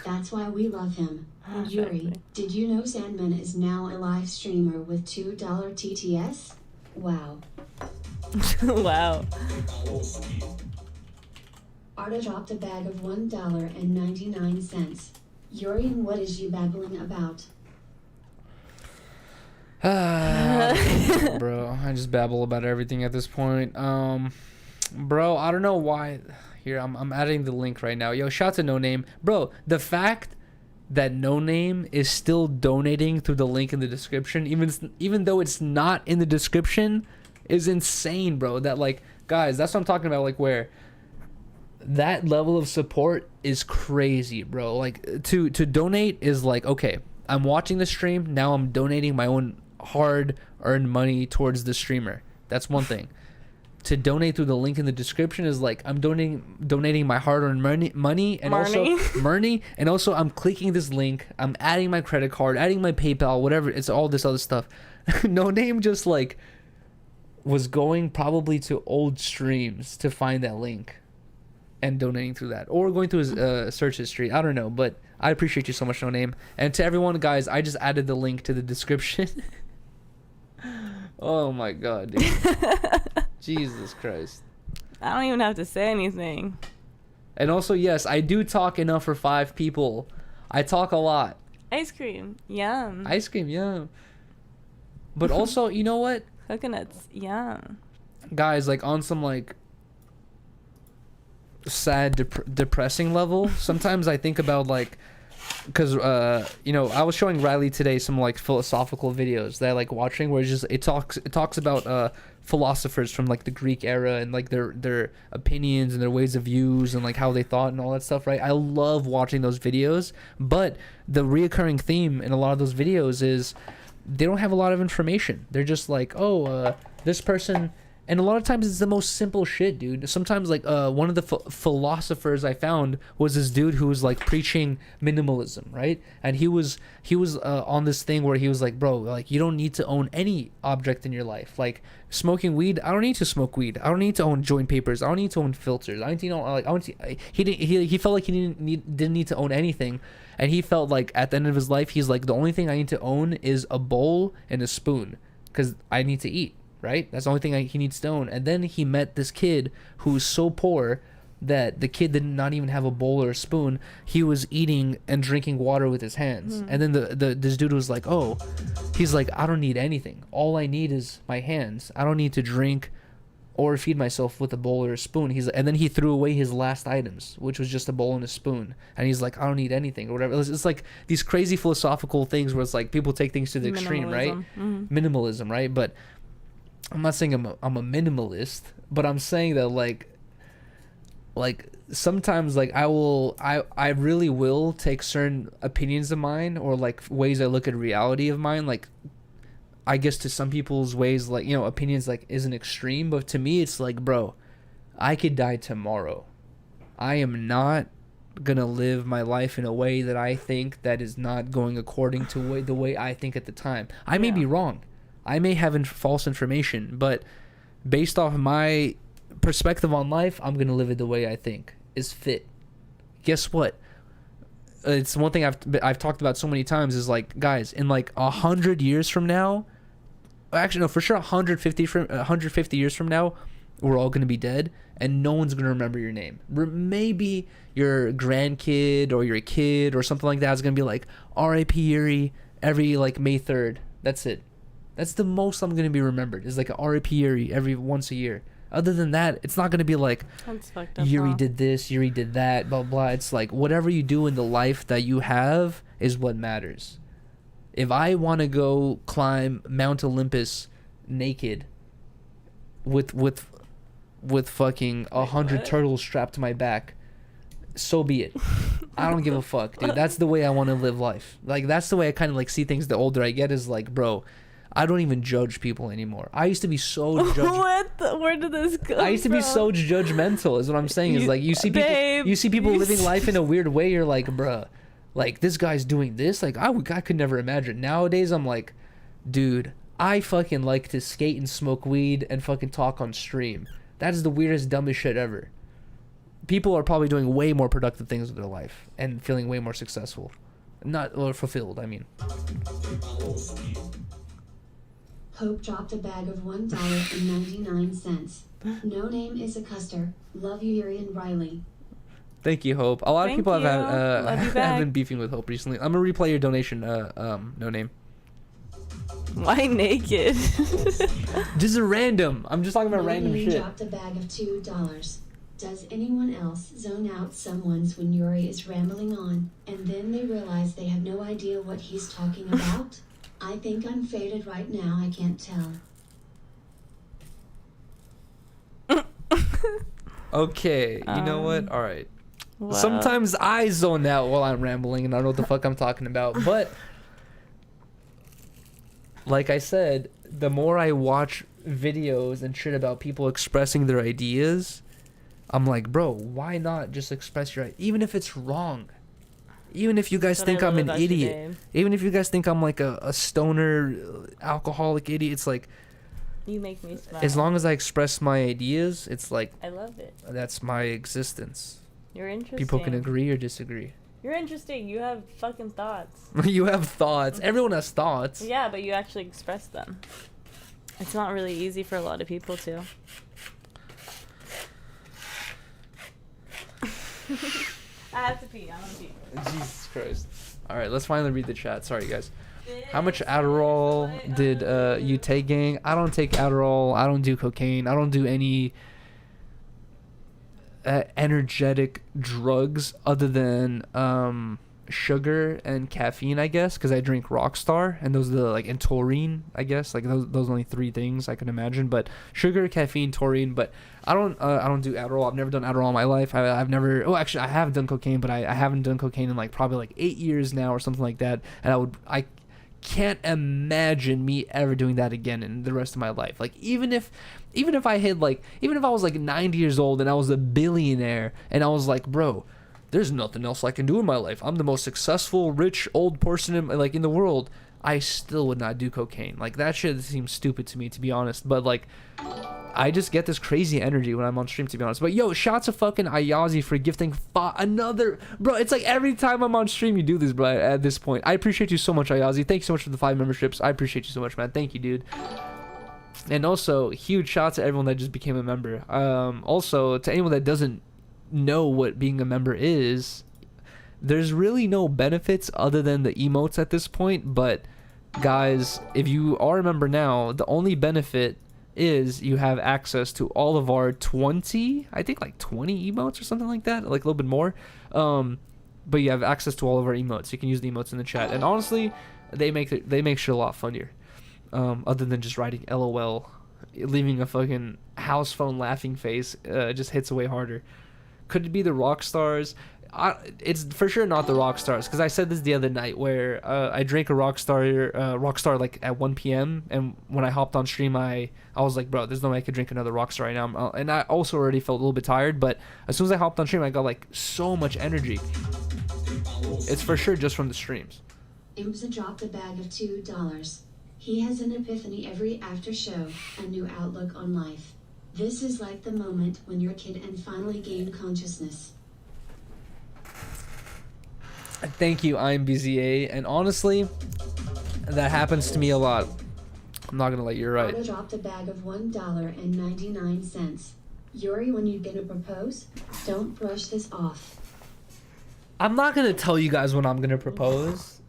That's why we love him. And Yuri, did you know Sandman is now a live streamer with $2 TTS? Wow. Wow. Arda dropped a bag of $1.99. Yuri, and what is you babbling about? Bro, I just babble about everything at this point. Bro, I don't know why. Here, I'm adding the link right now. Yo, shout to No Name. Bro, the fact that No Name is still donating through the link in the description, even though it's not in the description, is insane, bro. That, like, guys, that's what I'm talking about, like, where that level of support is crazy, bro. Like, to donate is like, okay, I'm watching the stream, now I'm donating my own hard-earned money towards the streamer. That's one thing. To donate through the link in the description is like I'm donating my hard-earned money and Marnie. also money, and also I'm clicking this link, I'm adding my credit card, adding my PayPal, whatever. It's all this other stuff. No Name just like was going probably to old streams to find that link and donating through that, or going through his search history. I don't know, but I appreciate you so much, No Name. And to everyone, guys, I just added the link to the description. Oh my god, dude. Jesus Christ. I don't even have to say anything. And also, yes, I do talk enough for 5 people. I talk a lot. Ice cream, yum. Ice cream, yeah. But also, you know what? Coconuts, yum. Guys, like on some like sad, depressing level, sometimes I think about like, because you know, I was showing Riley today some like philosophical videos that I like watching, where it talks about philosophers from like the Greek era and like their opinions and their ways of views and like how they thought and all that stuff, right? I love watching those videos, but the reoccurring theme in a lot of those videos is they don't have a lot of information. They're just like, oh, this person. And a lot of times it's the most simple shit, dude. Sometimes like one of the philosophers I found was this dude who was like preaching minimalism, right? And he was on this thing where he was like, bro, like you don't need to own any object in your life. Like smoking weed, I don't need to smoke weed. I don't need to own joint papers. I don't need to own filters. I don't need to own, like he felt like he didn't need to own anything. And he felt like at the end of his life, he's like, the only thing I need to own is a bowl and a spoon, because I need to eat. Right? That's the only thing he needs to own. And then he met this kid who was so poor that the kid did not even have a bowl or a spoon. He was eating and drinking water with his hands. And then this dude was like, oh, he's like, I don't need anything. All I need is my hands. I don't need to drink or feed myself with a bowl or a spoon. And then he threw away his last items, which was just a bowl and a spoon. And he's like, I don't need anything or whatever. It's like these crazy philosophical things where it's like people take things to the extreme, right? Minimalism, right? But I'm not saying I'm a minimalist, but I'm saying that like sometimes like I really will take certain opinions of mine or like ways I look at reality of mine. Like I guess to some people's ways, like, you know, opinions like isn't extreme, but to me it's like, bro, I could die tomorrow. I am not gonna live my life in a way that I think that is not going according to the way I think at the time. I may be wrong. I may have false information, but based off my perspective on life, I'm going to live it the way I think is fit. Guess what? It's one thing I've talked about so many times is like, guys, in like 100 years from now, actually, no, for sure 150 years from now, we're all going to be dead and no one's going to remember your name. Maybe your grandkid or your kid or something like that is going to be like, R.I.P. Yuri every like May 3rd. That's it. That's the most I'm going to be remembered, is like a R.I.P. Yuri every once a year. Other than that, it's not going to be like, Yuri did this, Yuri did that, blah, blah. It's like whatever you do in the life that you have is what matters. If I want to go climb Mount Olympus naked with fucking 100 turtles strapped to my back, so be it. I don't give a fuck, dude. That's the way I want to live life. Like, that's the way I kind of like see things the older I get, is like, bro, I don't even judge people anymore. I used to be so Where did this go? I used to be so judgmental, is what I'm saying. Is like you see people living life in a weird way. You're like, bruh, like this guy's doing this. Like I could never imagine. Nowadays I'm like, dude, I fucking like to skate and smoke weed and fucking talk on stream. That is the weirdest, dumbest shit ever. People are probably doing way more productive things with their life and feeling way more successful, or fulfilled. I mean. Hope dropped a bag of $1.99. No Name is a custer. Love you, Yuri and Riley. Thank you, Hope. A lot of people have been beefing with Hope recently. I'm gonna replay your donation. No Name. Why naked? Just a random. I'm just talking about random shit. Dropped a bag of $2. Does anyone else zone out someone's when Yuri is rambling on, and then they realize they have no idea what he's talking about? I think I'm faded right now, I can't tell. Okay, you know what? Alright. Wow. Sometimes I zone out while I'm rambling and I don't know what the fuck I'm talking about. But, like I said, the more I watch videos and shit about people expressing their ideas, I'm like, bro, why not just express your, even if it's wrong, even if you guys That's what think I I'm love an about you, idiot, babe. even if you guys think I'm like a stoner alcoholic idiot, it's like, You make me smile. as long as I express my ideas, it's like, I love it. that's my existence. You're interesting. People can agree or disagree. You're interesting. You have fucking thoughts. You have thoughts. Everyone has thoughts. Yeah, but you actually express them. It's not really easy for a lot of people to. I have to pee. I want to pee. Jesus Christ. All right, let's finally read the chat. Sorry, guys. How much Adderall did you take, gang? I don't take Adderall. I don't do cocaine. I don't do any energetic drugs other than sugar and caffeine, I guess, because I drink Rockstar, and those are the, like, and taurine, I guess, like those only 3 things I can imagine. But sugar, caffeine, taurine. But I don't do Adderall. I've never done Adderall in my life. I've never. Oh, actually, I have done cocaine, but I haven't done cocaine in like probably like 8 years now or something like that. And I can't imagine me ever doing that again in the rest of my life. Like, even if I hit, like, even if I was like 90 years old and I was a billionaire and I was like, bro, there's nothing else I can do in my life, I'm the most successful rich old person in the world, I still would not do cocaine. Like, that shit seems stupid to me, to be honest. But like, I just get this crazy energy when I'm on stream, to be honest. But yo, shots of fucking Ayazi for gifting another, bro. It's like every time I'm on stream, you do this, bro. At this point, I appreciate you so much, Ayazi. Thank you so much for the 5 memberships. I appreciate you so much, man. Thank you, dude. And also, huge shout to everyone that just became a member. Also, to anyone that doesn't know what being a member is, there's really no benefits other than the emotes at this point. But guys, if you are a member now, the only benefit is you have access to all of our 20 emotes or something like that, like a little bit more. But you have access to all of our emotes. You can use the emotes in the chat, and honestly, they make shit a lot funnier. Other than just writing LOL, leaving a fucking house phone laughing face just hits away harder. Could it be the rock stars? It's for sure not the rock stars, because I said this the other night where I drank a rockstar like at 1 p.m. and when I hopped on stream, I was like, bro, there's no way I could drink another rockstar right now. And I also already felt a little bit tired, but as soon as I hopped on stream, I got like so much energy. It's for sure just from the streams. Imsa dropped a bag of $2. He has an epiphany every after show, a new outlook on life. This is like the moment when you're a kid and finally gain consciousness. Thank you, I'm BZA, and honestly, that happens to me a lot. I'm not gonna let you right. Otto dropped a bag of $1.99. Yuri, when you gonna propose? Don't brush this off. I'm not gonna tell you guys when I'm gonna propose.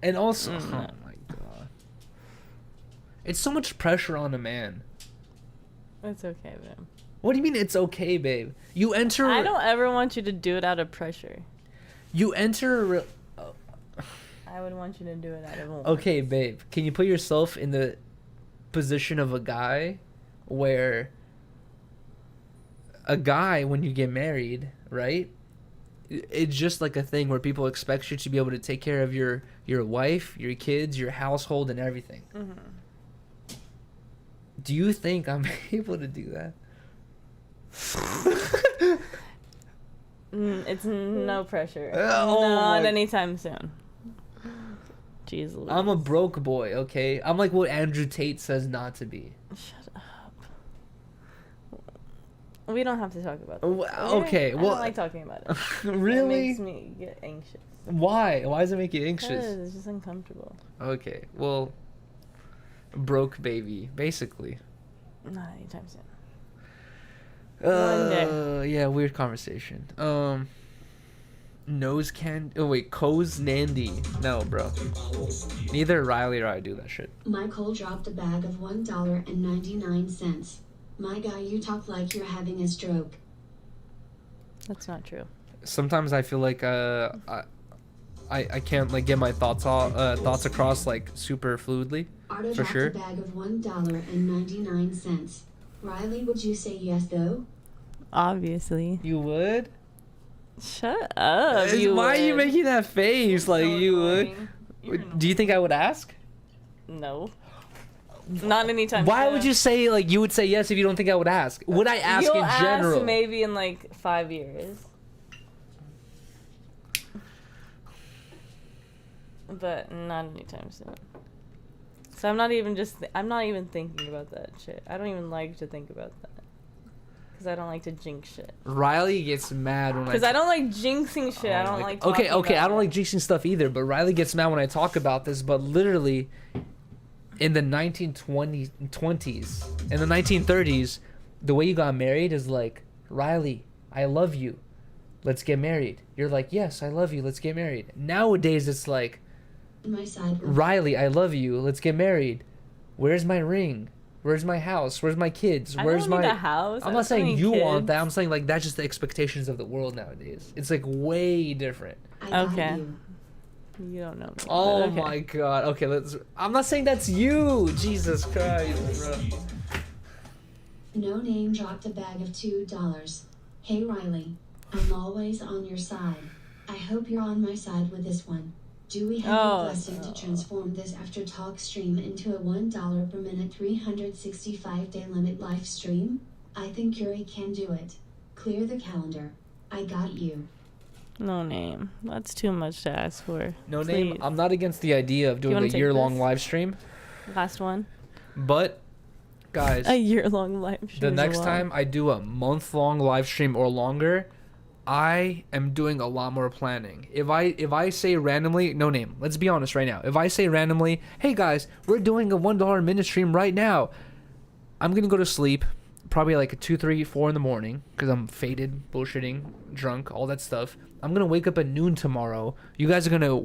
And also, oh my god, it's so much pressure on a man. It's okay, babe. What do you mean it's okay, babe? You enter. I don't ever want you to do it out of pressure. You enter. I would want you to do it out of want. Okay, babe. Can you put yourself in the position of a guy where a guy, when you get married, right? It's just like a thing where people expect you to be able to take care of your wife, your kids, your household, and everything. Mm-hmm. Do you think I'm able to do that? It's no pressure. Oh Not my- anytime soon. Jeez Louise. I'm a broke boy, okay? I'm like what Andrew Tate says not to be. Shut up. We don't have to talk about that. Okay, I well, don't like talking about it. really? It makes me get anxious. Why? Why does it make you Because anxious? it's just uncomfortable. Okay, well, broke baby, basically. Not anytime soon. One day. Yeah, weird conversation. Coz Nandy. No, bro. Neither Riley or I do that shit. Michael dropped a bag of $1.99. My guy, you talk like you're having a stroke. That's not true. Sometimes I feel like I can't like get my thoughts across like super fluidly. Ardo For dropped sure. a bag of $1.99. Riley, would you say yes though? Obviously. You would? Shut up. Why are you making that face? Like So you would? annoying. You're Do you think I would ask? No. Not anytime. Why soon. would you say like you would say yes if you don't think I would ask? Would I ask You'll in general? ask maybe in like 5 years. But not anytime soon. So I'm not even thinking about that shit. I don't even like to think about that. Because I don't like to jinx shit. Riley gets mad when Because I don't like jinxing shit. I don't like talking okay, about I don't it. like jinxing stuff either, but Riley gets mad when I talk about this, but literally in the 1920s, in the 1930s, the way you got married is like, Riley, I love you. Let's get married. You're like, yes, I love you. Let's get married. Nowadays, it's like, My side. Riley, I love you. Let's get married. Where's my ring? Where's my house? Where's my kids? Where's I don't my need a house. I'm I not saying don't you need want that. kids. I'm saying like that's just the expectations of the world nowadays. It's like way different. I got Okay. you. You don't know me. but Oh okay. my god. Okay, let's. I'm not saying that's you. Jesus Christ, bro. No Name dropped a bag of $2. Hey Riley, I'm always on your side. I hope you're on my side with this one. Do we have Oh, the blessing to transform this after talk stream into a $1 per minute 365-day limit live stream? I think Yuri can do it. Clear the calendar. I got you. No name. That's too much to ask for. No name. Please. I'm not against the idea of doing wanna a take year-long this? live stream, Last one. but guys, A year-long live stream. the is a next lot. time I do a month-long live stream or longer, I am doing a lot more planning. If I say randomly, no name, let's be honest right now. If I say randomly, hey guys, we're doing a $1 a minute stream right now, I'm gonna go to sleep probably like 2, 3, 4 in the morning because I'm faded, bullshitting, drunk, all that stuff. I'm gonna wake up at noon tomorrow. You guys are gonna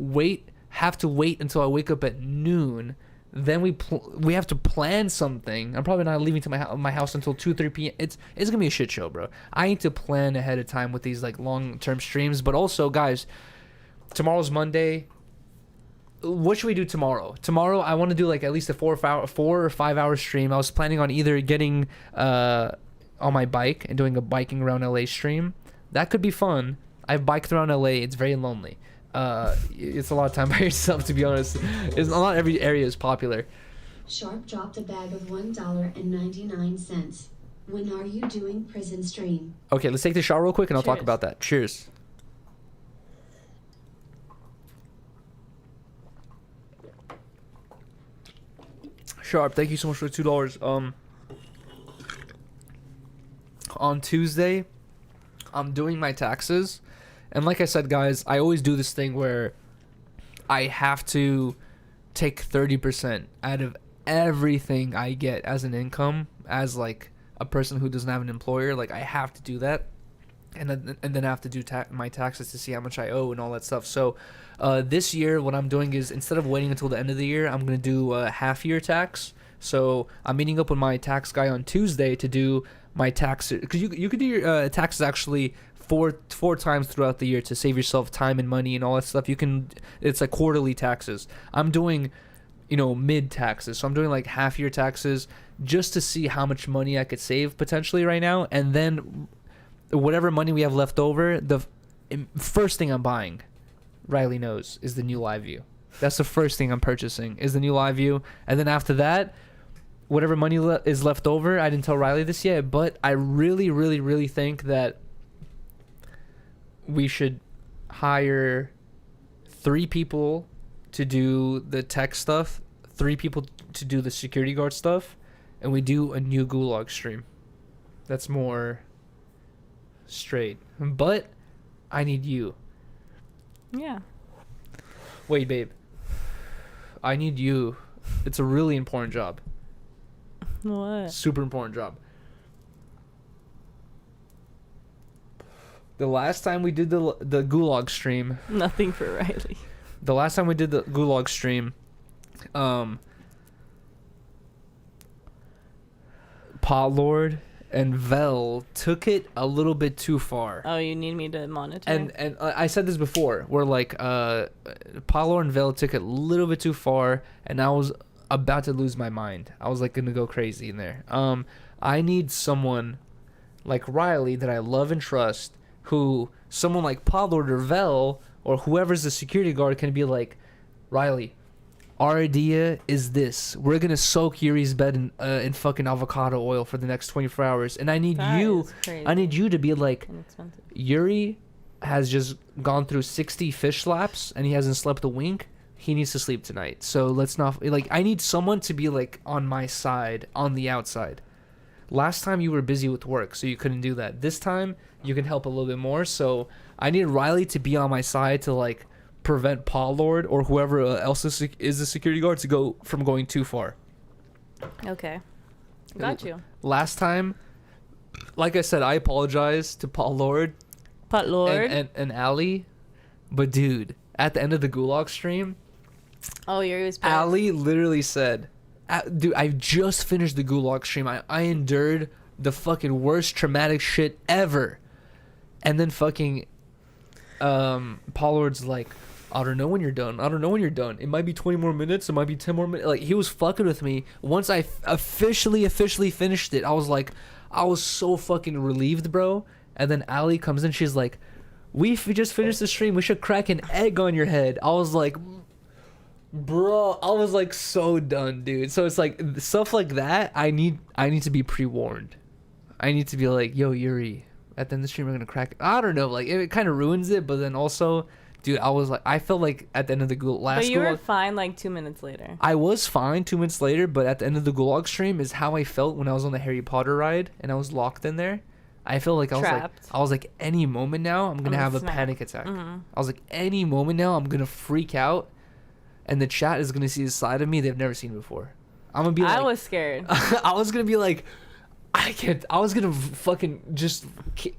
have to wait until I wake up at noon. Then we have to plan something. I'm probably not leaving to my house until 2, 3 p.m. It's gonna be a shit show, bro. I need to plan ahead of time with these like long-term streams. But also, guys, tomorrow's Monday. What should we do tomorrow? Tomorrow, I want to do like at least a 4 or 5 hour stream. I was planning on either getting on my bike and doing a biking around LA stream. That could be fun. I've biked around LA. It's very lonely. It's a lot of time by yourself, to be honest. Not every area is popular. Sharp dropped a bag of $1.99. When are you doing prison stream? Okay, let's take the shot real quick and I'll talk Cheers. about that. Cheers. Sharp, thank you so much for the $2. On Tuesday, I'm doing my taxes. And like I said, guys, I always do this thing where I have to take 30% out of everything I get as an income, as like a person who doesn't have an employer. Like I have to do that, and then I have to do my taxes to see how much I owe and all that stuff. So this year, what I'm doing is instead of waiting until the end of the year, I'm gonna do a half-year tax. So I'm meeting up with my tax guy on Tuesday to do my taxes, because you could do your taxes actually four times throughout the year to save yourself time and money and all that stuff. It's like quarterly taxes. I'm doing mid taxes, so I'm doing like half year taxes just to see how much money I could save potentially right now, and then whatever money we have left over, the first thing I'm buying, Riley knows, is the new live view. That's the first thing I'm purchasing, is the new live view. And then after that, whatever money is left over, I didn't tell Riley this yet, but I really, really, really think that we should hire 3 people to do the tech stuff, 3 people to do the security guard stuff, and we do a new Gulag stream. That's more straight. But I need you. Yeah. Wait, babe. I need you. It's a really important job. What? Super important job. The last time we did the Gulag stream, Nothing for Riley. the last time we did the Gulag stream, Potlord and Vel took it a little bit too far. Oh, you need me to monitor? And I said this before, where like Potlord and Vel took it a little bit too far, and I was about to lose my mind. I was like gonna go crazy in there. I need someone like Riley that I love and trust, who someone like Potlord or Vel or whoever's the security guard can be like, Riley, Our idea is this: we're gonna soak Yuri's bed in fucking avocado oil for the next 24 hours, and I need That you. is crazy. I need you to be like, Inexpensive. Yuri has just gone through 60 fish slaps and he hasn't slept a wink. He needs to sleep tonight. So let's not like. I need someone to be like on my side, on the outside. Last time you were busy with work, so you couldn't do that. This time you can help a little bit more. So I need Riley to be on my side to like prevent Paul Lord or whoever else is the security guard to go from going too far. Okay. Got you. Last time, like I said, I apologize to Paul Lord Pot Lord. and Ali, but dude, at the end of the Gulag stream, Oh, Yuri was pissed. Ali literally said, dude, I just finished the Gulag stream. I endured the fucking worst traumatic shit ever. And then fucking Pollard's like, I don't know when you're done. I don't know when you're done. It might be 20 more minutes. It might be 10 more minutes. Like, he was fucking with me. Once I officially finished it, I was like, I was so fucking relieved, bro. And then Ali comes in. She's like, we just finished the stream. We should crack an egg on your head. I was like, bro, I was like so done, dude. So it's like stuff like that. I need to be pre-warned. I need to be like, yo, Yuri, at the end of the stream we're gonna crack. I don't know, like it kind of ruins it, but then also, dude, I felt like at the end of the last. But you were Gulag, fine like 2 minutes later. I was fine 2 minutes later, but at the end of the Gulag stream is how I felt when I was on the Harry Potter ride and I was locked in there. I felt like Trapped. I was like any moment now I'm gonna have a snap. panic attack. Mhm. I was like any moment now I'm gonna freak out, and the chat is gonna see a side of me they've never seen before. I'm gonna be like, I was scared. I was gonna be like, I can't. I was gonna fucking just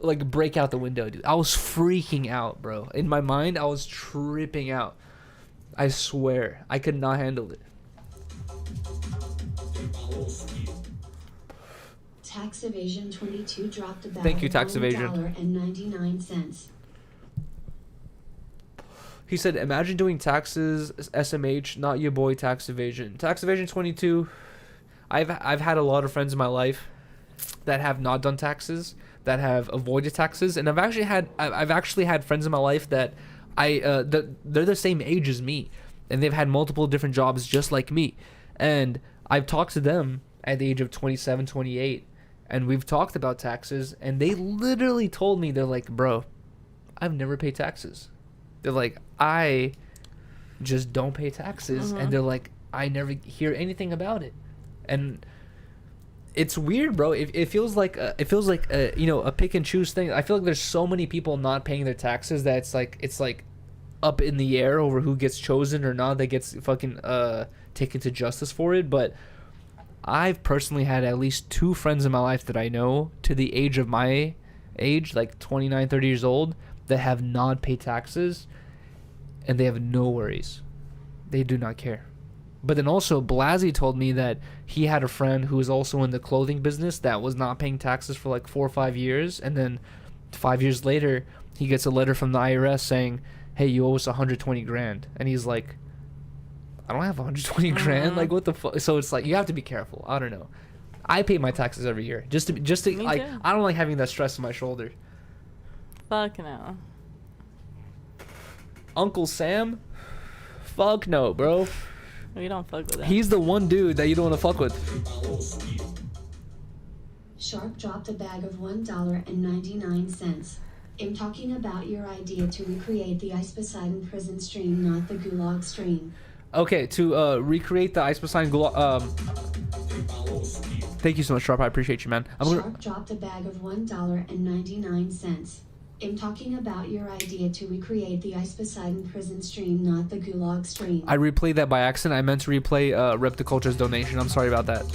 like break out the window, dude. I was freaking out, bro. In my mind, I was tripping out. I swear, I could not handle it. Tax Evasion 22 dropped a bag Thank you, of Tax Evasion. $1.99. He said, "Imagine doing taxes, SMH, not your boy Tax Evasion." Tax Evasion 22. I've had a lot of friends in my life that have not done taxes, that have avoided taxes, and I've actually had friends in my life that they're the same age as me, and they've had multiple different jobs just like me, and I've talked to them at the age of 27, 28, and we've talked about taxes, and they literally told me, they're like, bro, I've never paid taxes. They're like, I just don't pay taxes, and they're like, I never hear anything about it, and it's weird, bro. It feels like a pick and choose thing. I feel like there's so many people not paying their taxes that it's like up in the air over who gets chosen or not that gets fucking taken to justice for it. But I've personally had at least 2 friends in my life that I know to the age of my age, like 29, 30 years old, that have not paid taxes, and they have no worries. They do not care. But then also, Blazzy told me that he had a friend who was also in the clothing business that was not paying taxes for like 4 or 5 years, and then 5 years later, he gets a letter from the IRS saying, "Hey, you owe us 120 grand," and he's like, "I don't have 120 grand. Like, what the fuck?" So it's like you have to be careful. I don't know. I pay my taxes every year just to Me like. too. I don't like having that stress on my shoulder. Fuck no. Uncle Sam, fuck no, bro. We don't fuck with that. He's the one dude that you don't want to fuck with. Shark dropped a bag of $1.99. I'm talking about your idea to recreate the Ice Poseidon prison stream, not the Gulag stream. Okay, to recreate the Ice Poseidon thank you so much, Sharp. I appreciate you, man. Shark dropped a bag of $1.99. I'm talking about your idea to recreate the Ice Poseidon prison stream, not the Gulag stream. I replayed that by accident. I meant to replay Repticulture's donation. I'm sorry about that.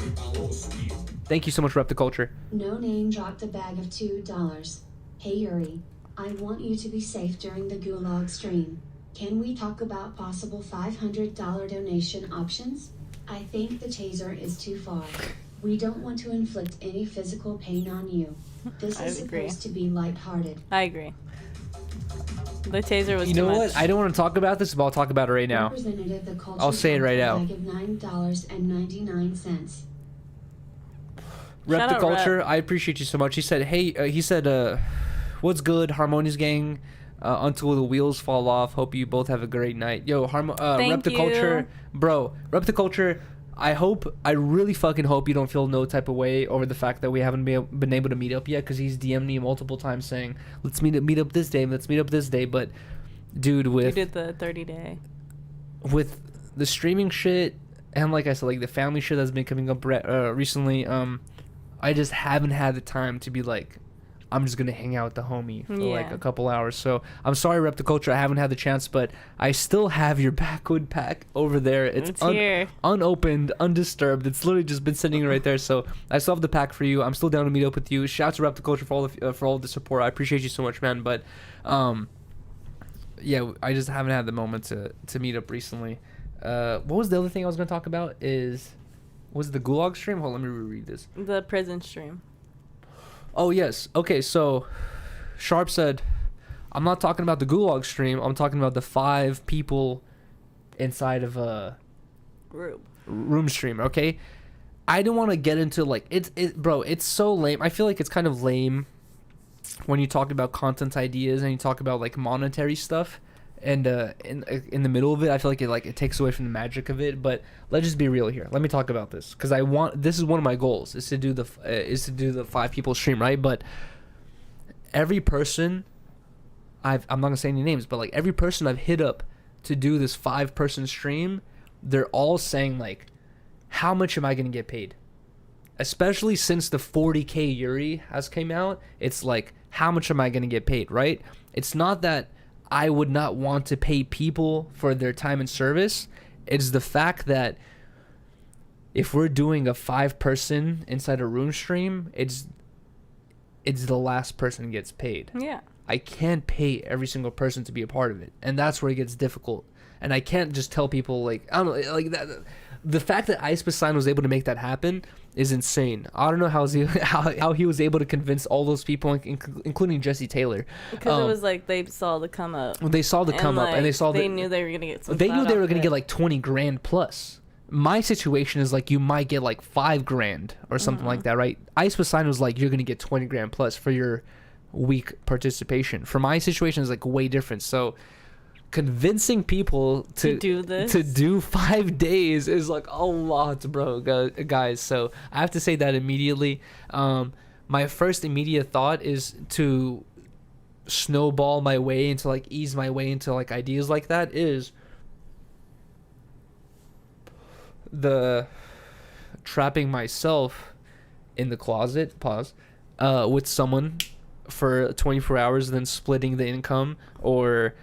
Thank you so much, Repticulture. No Name dropped a bag of $2. Hey Yuri, I want you to be safe during the Gulag stream. Can we talk about possible $500 donation options? I think the taser is too far. We don't want to inflict any physical pain on you. This I is agree. supposed to be lighthearted. I agree. The taser was You too know much. what? I don't want to talk about this, but I'll talk about it right now. Representative the culture I'll say it right now. bag of $9.99. Shout out, Repticulture, Rep. I appreciate you so much. He said, "Hey," he said, "What's good, Harmonious Gang? Until the wheels fall off. Hope you both have a great night. Yo, Thank Repticulture, you. bro. Repticulture. I really fucking hope you don't feel no type of way over the fact that we haven't been able to meet up yet, because he's DM'd me multiple times saying, let's meet up this day, but dude, You with did the 30-day. with the streaming shit and like I said, like the family shit that's been coming up recently, I just haven't had the time to be like, I'm just gonna hang out with the homie for like a couple hours. So I'm sorry, Repticulture, I haven't had the chance, but I still have your backwood pack over there. It's here, unopened, undisturbed. It's literally just been sitting right there. So I still have the pack for you. I'm still down to meet up with you. Shout out to Repticulture for all of the support. I appreciate you so much, man. But yeah, I just haven't had the moment to meet up recently. What was the other thing I was gonna talk about? Was it the Gulag stream? Hold on, let me reread this. the prison stream. Oh, yes. Okay, so Sharp said, I'm not talking about the Gulag stream. I'm talking about the 5 people inside of a room stream, okay? I don't want to get into, like, bro, it's so lame. I feel like it's kind of lame when you talk about content ideas and you talk about, like, monetary stuff. And in the middle of it, I feel like it takes away from the magic of it. But let's just be real here. Let me talk about this, because this is one of my goals, is to do the 5 people stream, right? But every person I'm not gonna say any names, but like every person I've hit up to do this 5-person stream, they're all saying like, how much am I gonna get paid? Especially since the 40K Yuri has came out, it's like, how much am I gonna get paid, right? It's not that I would not want to pay people for their time and service. It's the fact that if we're doing a 5-person inside a room stream, it's the last person gets paid. Yeah. I can't pay every single person to be a part of it, and that's where it gets difficult. And I can't just tell people like, I don't know, like that. The fact that Ice Poseidon was able to make that happen is insane. I don't know how he was able to convince all those people, including Jesse Taylor. Because it was like they saw the come up. They saw the come up, and they knew they were gonna get some. They knew they were gonna get like 20 grand plus. My situation is like, you might get like 5 grand or something like that, right? Ice Poseidon was like, you're gonna get 20 grand plus for your week participation. For my situation is like way different. So convincing people to do this, to do 5 days is like a lot, bro, guys. So I have to say that immediately. My first immediate thought is to snowball my way into like ease my way into like ideas like that is the trapping myself in the closet with someone for 24 hours, then splitting the income, or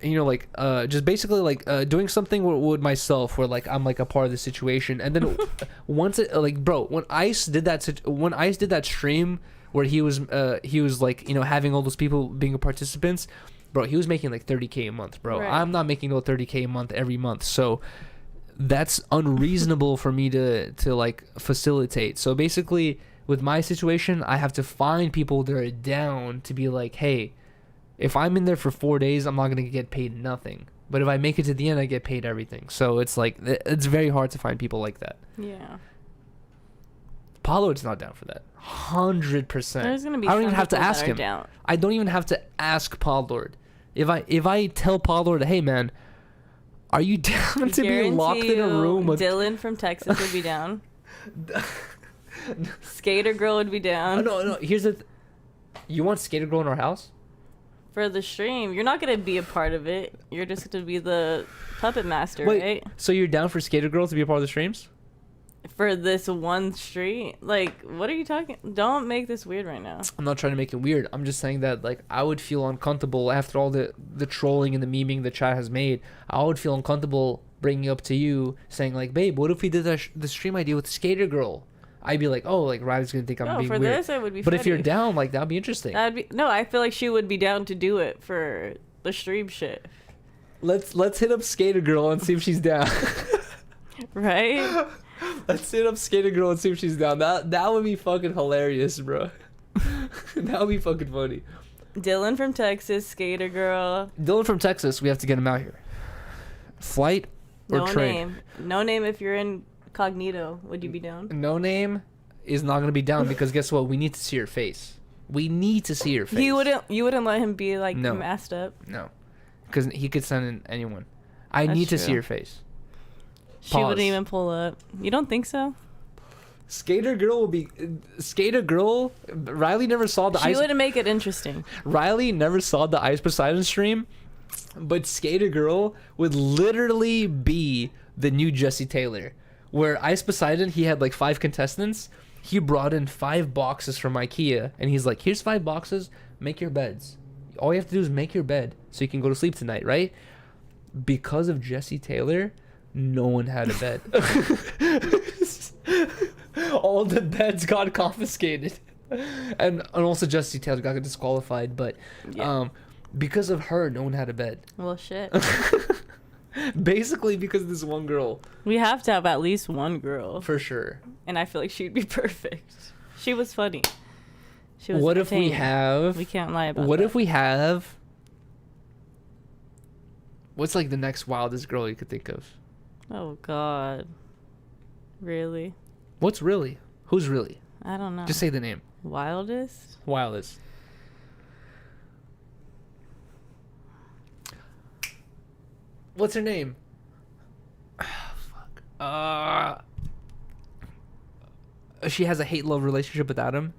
like just basically like doing something with myself where like I'm like a part of the situation. And then once it like, bro, when Ice did that stream where he was like, having all those people being participants, bro, he was making like 30K a month, bro. Right. I'm not making no 30K a month every month, so that's unreasonable for me to like facilitate. So basically with my situation, I have to find people that are down to be like, hey, if I'm in there for 4 days, I'm not going to get paid nothing. But if I make it to the end, I get paid everything. So it's like, it's very hard to find people like that. Yeah. Pollard's not down for that. 100%. There's going to be I don't even have to people ask that are him. down. I don't even have to ask Pollard. If I tell Pollard, hey man, are you down to be locked in a room with Dylan from Texas would be down. Skater Girl would be down. No. Here's the you want Skater Girl in our house? For the stream, you're not gonna be a part of it. You're just gonna be the puppet master, Wait, right? so you're down for Skater Girl to be a part of the streams? For this one stream, like, what are you talking? Don't make this weird right now. I'm not trying to make it weird. I'm just saying that like I would feel uncomfortable after all the trolling and the memeing the chat has made. I would feel uncomfortable bringing up to you saying like, babe, what if we did the stream idea with Skater Girl? I'd be like, oh, like Riley's gonna think I'm being for weird. this it would be. But funny. if you're down, like that'd be interesting. No, I feel like she would be down to do it for the stream shit. Let's hit up Skater Girl and see if she's down. Right? Let's hit up Skater Girl and see if she's down. That would be fucking hilarious, bro. That would be fucking funny. Dylan from Texas, Skater Girl. Dylan from Texas, we have to get him out here. Flight or No train? name. No name if you're incognito. Would you be down? No name is not going to be down because guess what? We need to see your face. We need to see her face. You wouldn't let him be like No. masked up. No, because he could send in anyone. I That's need to see true. her face. She Pause. wouldn't even pull up. You don't think so? Skater girl will be Skater girl. Riley never saw the She ice. wouldn't make it interesting. Riley never saw the Ice Poseidon stream, but Skater girl would literally be the new Jesse Taylor. Where Ice Poseidon, he had like 5 contestants. He brought in 5 boxes from IKEA, and he's like, "Here's 5 boxes. Make your beds. All you have to do is make your bed so you can go to sleep tonight, right?" Because of Jesse Taylor, no one had a bed. All the beds got confiscated, and also Jesse Taylor got disqualified. But Yeah. because of her, no one had a bed. Well, shit. Basically, because of this one girl, We have to have at least one girl, for sure. and I feel like she'd be perfect. She was funny. She was. What if we entertaining. have? We can't lie about What that. if we have? What's like the next wildest girl you could think of? Oh God. Really? What's really? Who's really? I don't know. Just say the name. Wildest? Wildest. What's her name? Fuck. She has a hate-love relationship with Adam.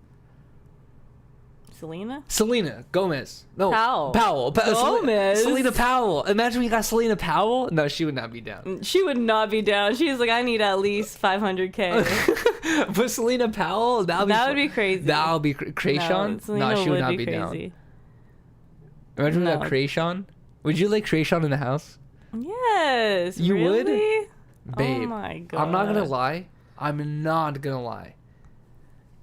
Selena? Selena Gomez. No. Powell. Selena, Gomez? Selena Powell. Imagine we got Selena Powell. No, she would not be down. She would not be down. She's like, I need at least 500K. But Selena Powell, that That would be crazy. That would be Krayshawn. Selena No, she would not be be down. crazy. Imagine we got No. Krayshawn. Would you like Krayshawn in the house? Yes. You would? really? Babe, Oh my God. I'm not gonna lie. I'm not gonna lie.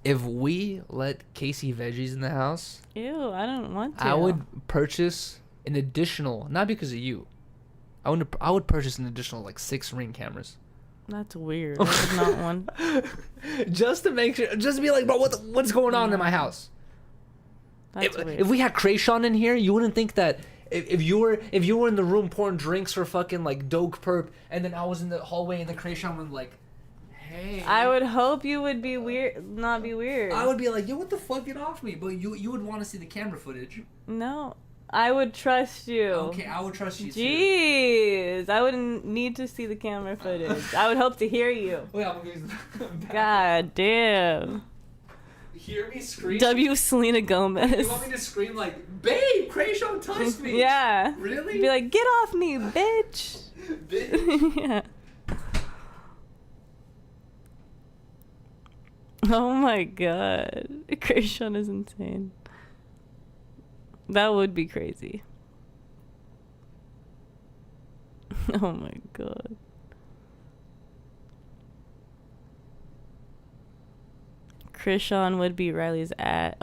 If we let Casey Veggies in the house, Ew, I don't want to. I would purchase an additional, not because of you. I would purchase an additional like 6 Ring cameras. That's weird. I would not want. Just to make sure, just to be like, bro, what's going on in my house? That's weird. If we had Krayshawn in here, you wouldn't think that if you were in the room pouring drinks for fucking like Doge Perp, and then I was in the hallway and the Krayshawn would like, hey. I would hope you would be weird, not be weird. I would be like, yo, what the fuck, get off me. But you would want to see the camera footage. No, I would trust you. Okay, I would trust you too. Jeez, I wouldn't need to see the camera footage. I would hope to hear you. Wait, I'm gonna use the God damn. Hear me scream? W. Selena You Gomez. want me to scream like, babe, Krayshawn touched me? Yeah. Really? Be like, get off me, bitch. Bitch. Yeah. Oh my God. Krayshawn is insane. That would be crazy. Oh my God. Krishan would be Riley's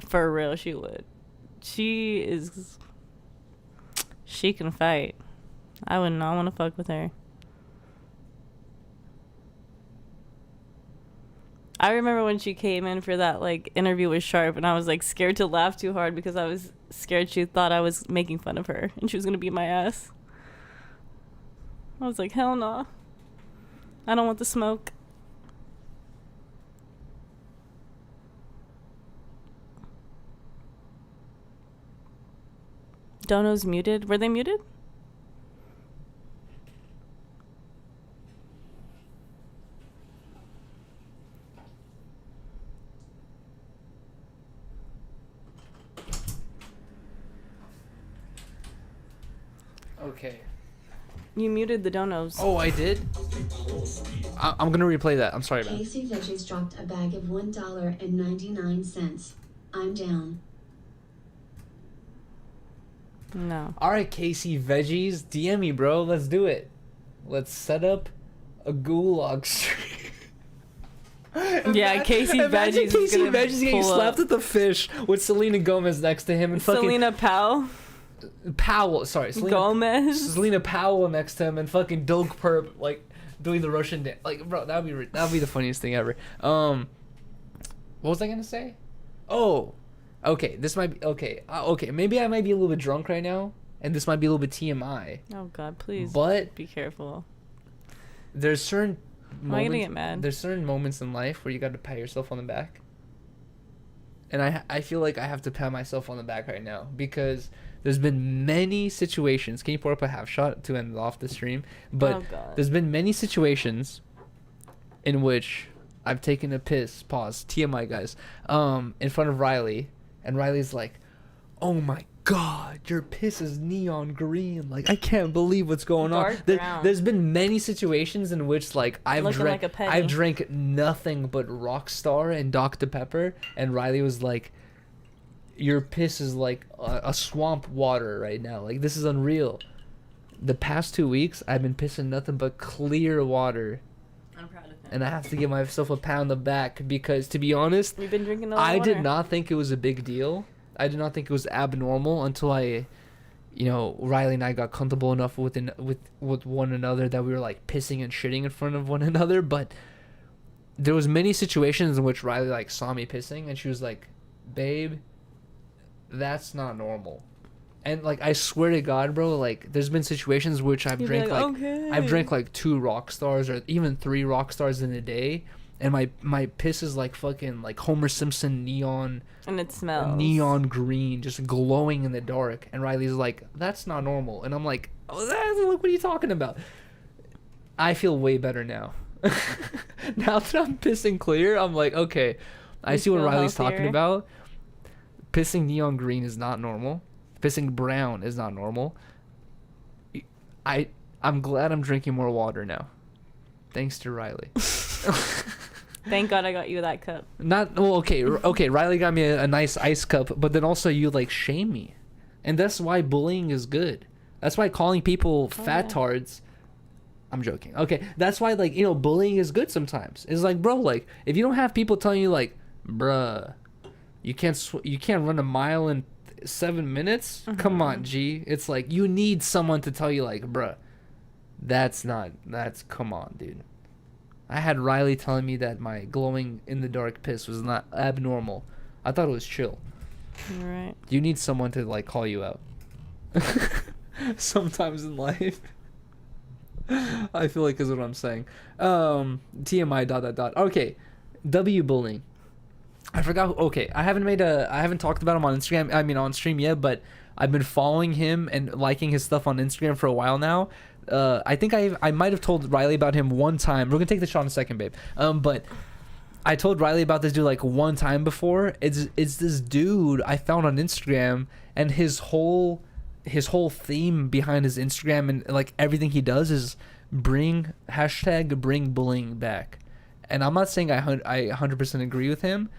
for real. She would. She can fight. I would not want to fuck with her. I remember when she came in for that like interview with Sharp, and I was like scared to laugh too hard because I was scared she thought I was making fun of her and she was gonna beat my ass. I was like, hell no. I don't want the smoke. Dono's muted. Were they muted? Okay. You muted the donos. Oh, I did? I'm gonna replay that. I'm sorry, man. Casey Veggies dropped a bag of $1.99. I'm down. No. Alright, Casey Veggies, DM me, bro. Let's do it. Let's set up a gulag stream. Yeah, Casey Imagine Veggies is Casey gonna Veggies getting pull slapped up. at the fish with Selena Gomez next to him and fucking Selena Powell. Powell. Sorry, Gomez. Selena Powell next to him and fucking Doge Perp like doing the Russian dance. Like, bro, that'd be the funniest thing ever. What was I gonna say? Oh, okay. This might be okay. Okay, maybe I might be a little bit drunk right now, and this might be a little bit TMI. Oh God, please. But be careful. there's certain Am I moments. gonna get mad? There's certain moments in life where you got to pat yourself on the back. and I feel like I have to pat myself on the back right now because there's been many situations. Can you pour up a half shot to end off the stream? But there's been many situations in which I've taken a piss, pause, TMI guys, in front of Riley, and Riley's like, oh my god, your piss is neon green. Like, I can't believe what's going on. There's been many situations in which, like, I've drank nothing but Rockstar and Dr. Pepper, and Riley was like, your piss is like a swamp water right now. Like, this is unreal. The past 2 weeks, I've been pissing nothing but clear water. I'm proud of him. And I have to give myself a pat on the back because, to be honest, we've been drinking a lot of I water. did not think it was a big deal. I did not think it was abnormal until Riley and I got comfortable enough with one another that we were like pissing and shitting in front of one another. But there was many situations in which Riley like saw me pissing and she was like, babe, that's not normal. And like, I swear to God, bro, like there's been situations which I've drank I've drank like 2 Rockstars or even 3 Rockstars in a day, and my piss is like fucking like Homer Simpson neon, and it smells neon green, just glowing in the dark. And Riley's like, that's not normal. And I'm like, what are you talking about? I feel way better now. Now that I'm pissing clear, I'm like, okay, I see what Riley's talking about. Pissing neon green is not normal. Pissing brown is not normal. I'm glad I'm drinking more water now. Thanks to Riley. Thank God I got you that cup. Okay, Riley got me a nice ice cup, but then also you like shame me. And that's why bullying is good. That's why calling people fatards. I'm joking. Okay, that's why like, bullying is good sometimes. It's like, bro, like if you don't have people telling you like, bruh, you can't run a mile in 7 minutes. Come on, G. It's like you need someone to tell you like, bruh, come on, dude. I had Riley telling me that my glowing in the dark piss was not abnormal. I thought it was chill. You're right. You need someone to like call you out. Sometimes in life. I feel like is what I'm saying. TMI ... Okay. W bullying. I forgot. Okay, I haven't talked about him on Instagram. I mean, on stream yet, but I've been following him and liking his stuff on Instagram for a while now. I think I might have told Riley about him one time. We're gonna take the shot in a second, babe. But I told Riley about this dude like one time before. It's this dude I found on Instagram, and his whole theme behind his Instagram and like everything he does is bring bullying back. And I'm not saying I 100% agree with him,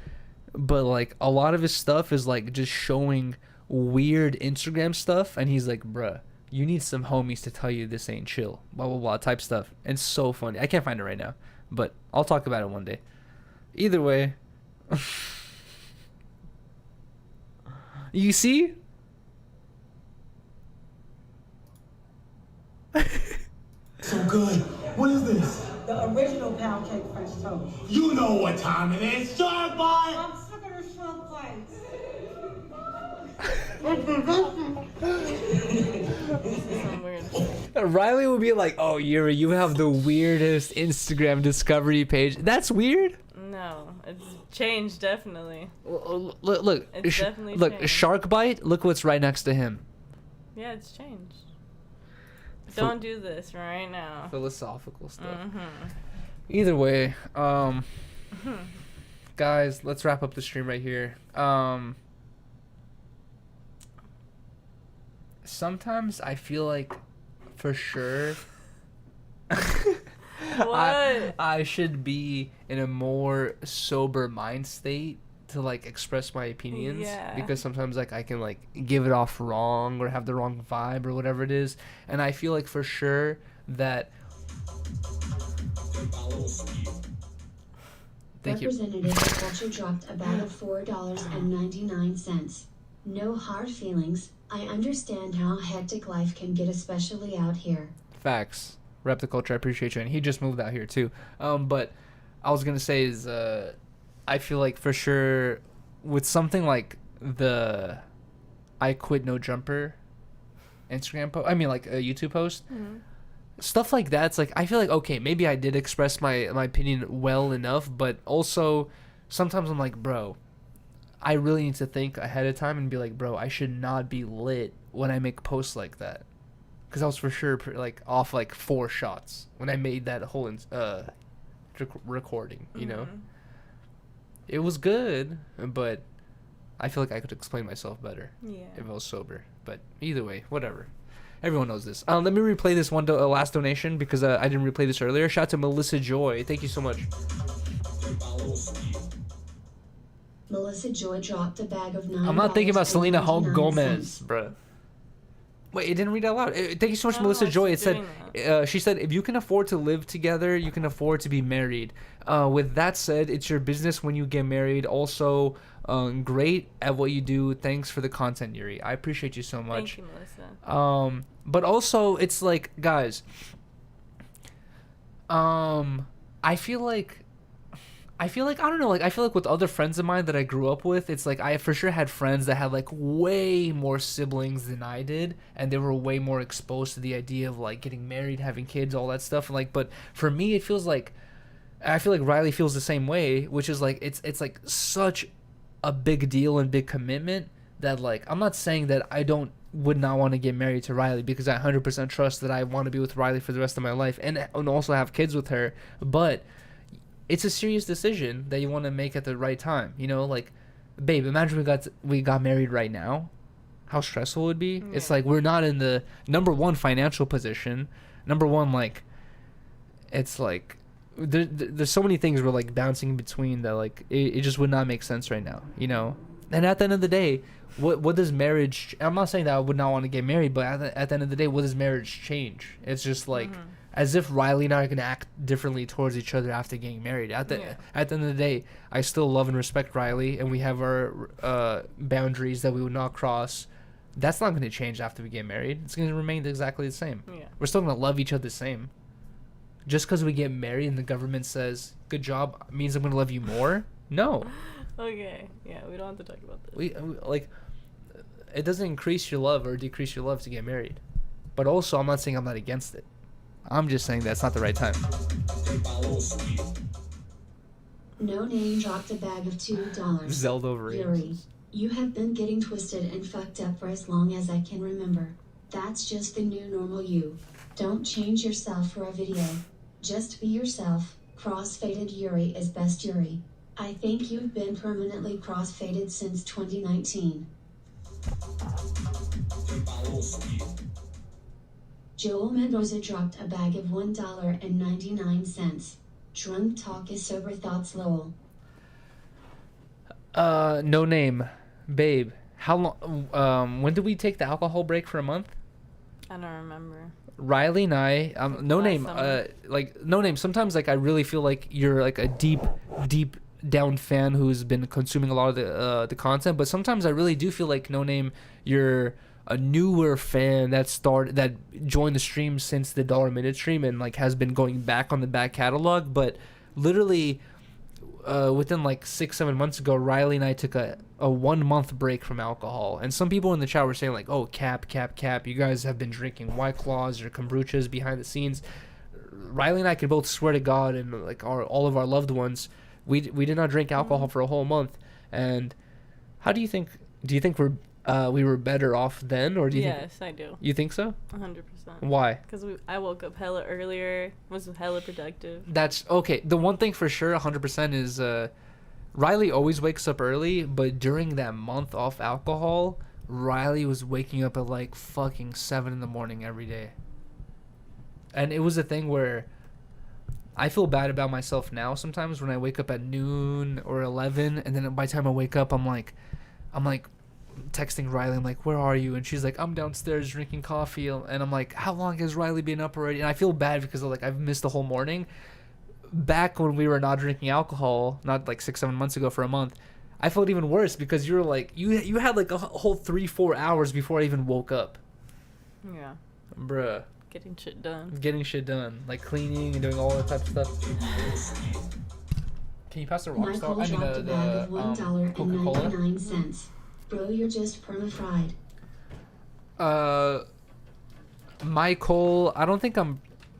but like a lot of his stuff is like just showing weird Instagram stuff, and he's like, bruh, you need some homies to tell you this ain't chill, blah blah blah type stuff. And it's so funny. I can't find it right now, but I'll talk about it one day. Either way. You see? So good. What is this? The original pound cake French toast. You know what time it is, Shark Boy! I'm sick of the shrimp bites. Riley would be like, oh, Yuri, you have the weirdest Instagram discovery page. That's weird? No, it's changed, definitely. Look. It's definitely look, changed. Shark Bite, look what's right next to him. Yeah, it's changed. Don't do this right now. Philosophical stuff. Either way, guys, let's wrap up the stream right here. Sometimes I feel like, for sure, What? I should be in a more sober mind state to like express my opinions. Yeah. Because sometimes like I can like give it off wrong or have the wrong vibe or whatever it is, and I feel like for sure that. Thank you. Representative also dropped a bag of $4.99. No hard feelings. I understand how hectic life can get, especially out here. Facts. Rep the culture. I appreciate you. And he just moved out here too. But I was gonna say is I feel like for sure with something like the I quit no jumper Instagram post. I mean like a YouTube post. Mm-hmm. Stuff like that. It's like I feel like okay, maybe I did express my opinion well enough, but also sometimes I'm like, bro, I really need to think ahead of time and be like, bro, I should not be lit when I make posts like that. Because I was for sure like off like 4 shots when I made that whole recording, you know? It was good, but I feel like I could explain myself better if I was sober. But either way, whatever. Everyone knows this. Let me replay this one last donation because I didn't replay this earlier. Shout out to Melissa Joy. Thank you so much. Melissa Joy dropped a bag of $9. I'm not thinking about Selena Gomez, bruh. Wait, it didn't read out loud. Thank you so much, Melissa Joy. It said, she said, if you can afford to live together, you can afford to be married. With that said, it's your business when you get married. Also, great at what you do. Thanks for the content, Yuri. I appreciate you so much. Thank you, Melissa. But also, it's like, guys, I feel like I don't know, like I feel like with other friends of mine that I grew up with, it's like I for sure had friends that had like way more siblings than I did, and they were way more exposed to the idea of like getting married, having kids, all that stuff. Like, but for me, it feels like I feel like Riley feels the same way, which is like it's like such a big deal and big commitment that like I'm not saying that I would not want to get married to Riley, because I 100% trust that I want to be with Riley for the rest of my life and also have kids with her, but it's a serious decision that you want to make at the right time, you know? Like, babe, imagine we got married right now, how stressful it would be. It's like we're not in the number one financial position. Number one, like, it's like there's so many things we're like bouncing in between that like it just would not make sense right now, you know? And at the end of the day, what does marriage, I'm not saying that I would not want to get married, but at the end of the day, what does marriage change? It's just like as if Riley and I are going to act differently towards each other after getting married. At the end of the day, I still love and respect Riley, and we have our boundaries that we would not cross. That's not going to change after we get married. It's going to remain exactly the same. Yeah. We're still going to love each other the same. Just because we get married and the government says, good job, means I'm going to love you more? No. Okay. Yeah, we don't have to talk about this. Like, it doesn't increase your love or decrease your love to get married. But also, I'm not saying I'm not against it. I'm just saying that's not the right time. No Name dropped a bag of $2. Zelda over Yuri, you have been getting twisted and fucked up for as long as I can remember. That's just the new normal you. Don't change yourself for a video. Just be yourself. Cross-faded Yuri is best Yuri. I think you've been permanently cross-faded since 2019. Joel Mendoza dropped a bag of $1.99. Drunk talk is sober thoughts, lol. No Name, babe. How long? When did we take the alcohol break for a month? I don't remember. Riley and I, No Name, like No Name. Sometimes like I really feel like you're like a deep down fan who's been consuming a lot of the content, but sometimes I really do feel like No Name, you're a newer fan that joined the stream since the $1 stream and like has been going back on the back catalog. But literally within like 6-7 months ago, Riley and I took a 1 month break from alcohol, and some people in the chat were saying like, oh, cap, you guys have been drinking White Claws or kombuchas behind the scenes. Riley and I can both swear to God and like all of our loved ones, we did not drink alcohol for a whole month. And how do you think we were better off then, or do you think? Yes, I do. You think so? 100%. Why? Because I woke up hella earlier, was hella productive. That's okay. The one thing for sure, 100% is Riley always wakes up early, but during that month off alcohol, Riley was waking up at like fucking 7 in the morning every day. And it was a thing where I feel bad about myself now sometimes when I wake up at noon or 11, and then by the time I wake up, I'm like texting Riley. I'm like, where are you? And she's like, I'm downstairs drinking coffee. And I'm like, how long has Riley been up already? And I feel bad because like I've missed the whole morning. Back when we were not drinking alcohol, not like 6-7 months ago for a month, I felt even worse because you were like you had like a whole 3-4 hours before I even woke up. Yeah. Bruh. Getting shit done. Like cleaning and doing all that type of stuff. Can you pass the Rockstar? I mean the Coca-Cola. $1.99. Bro, you're just perma-fried. Michael, I don't think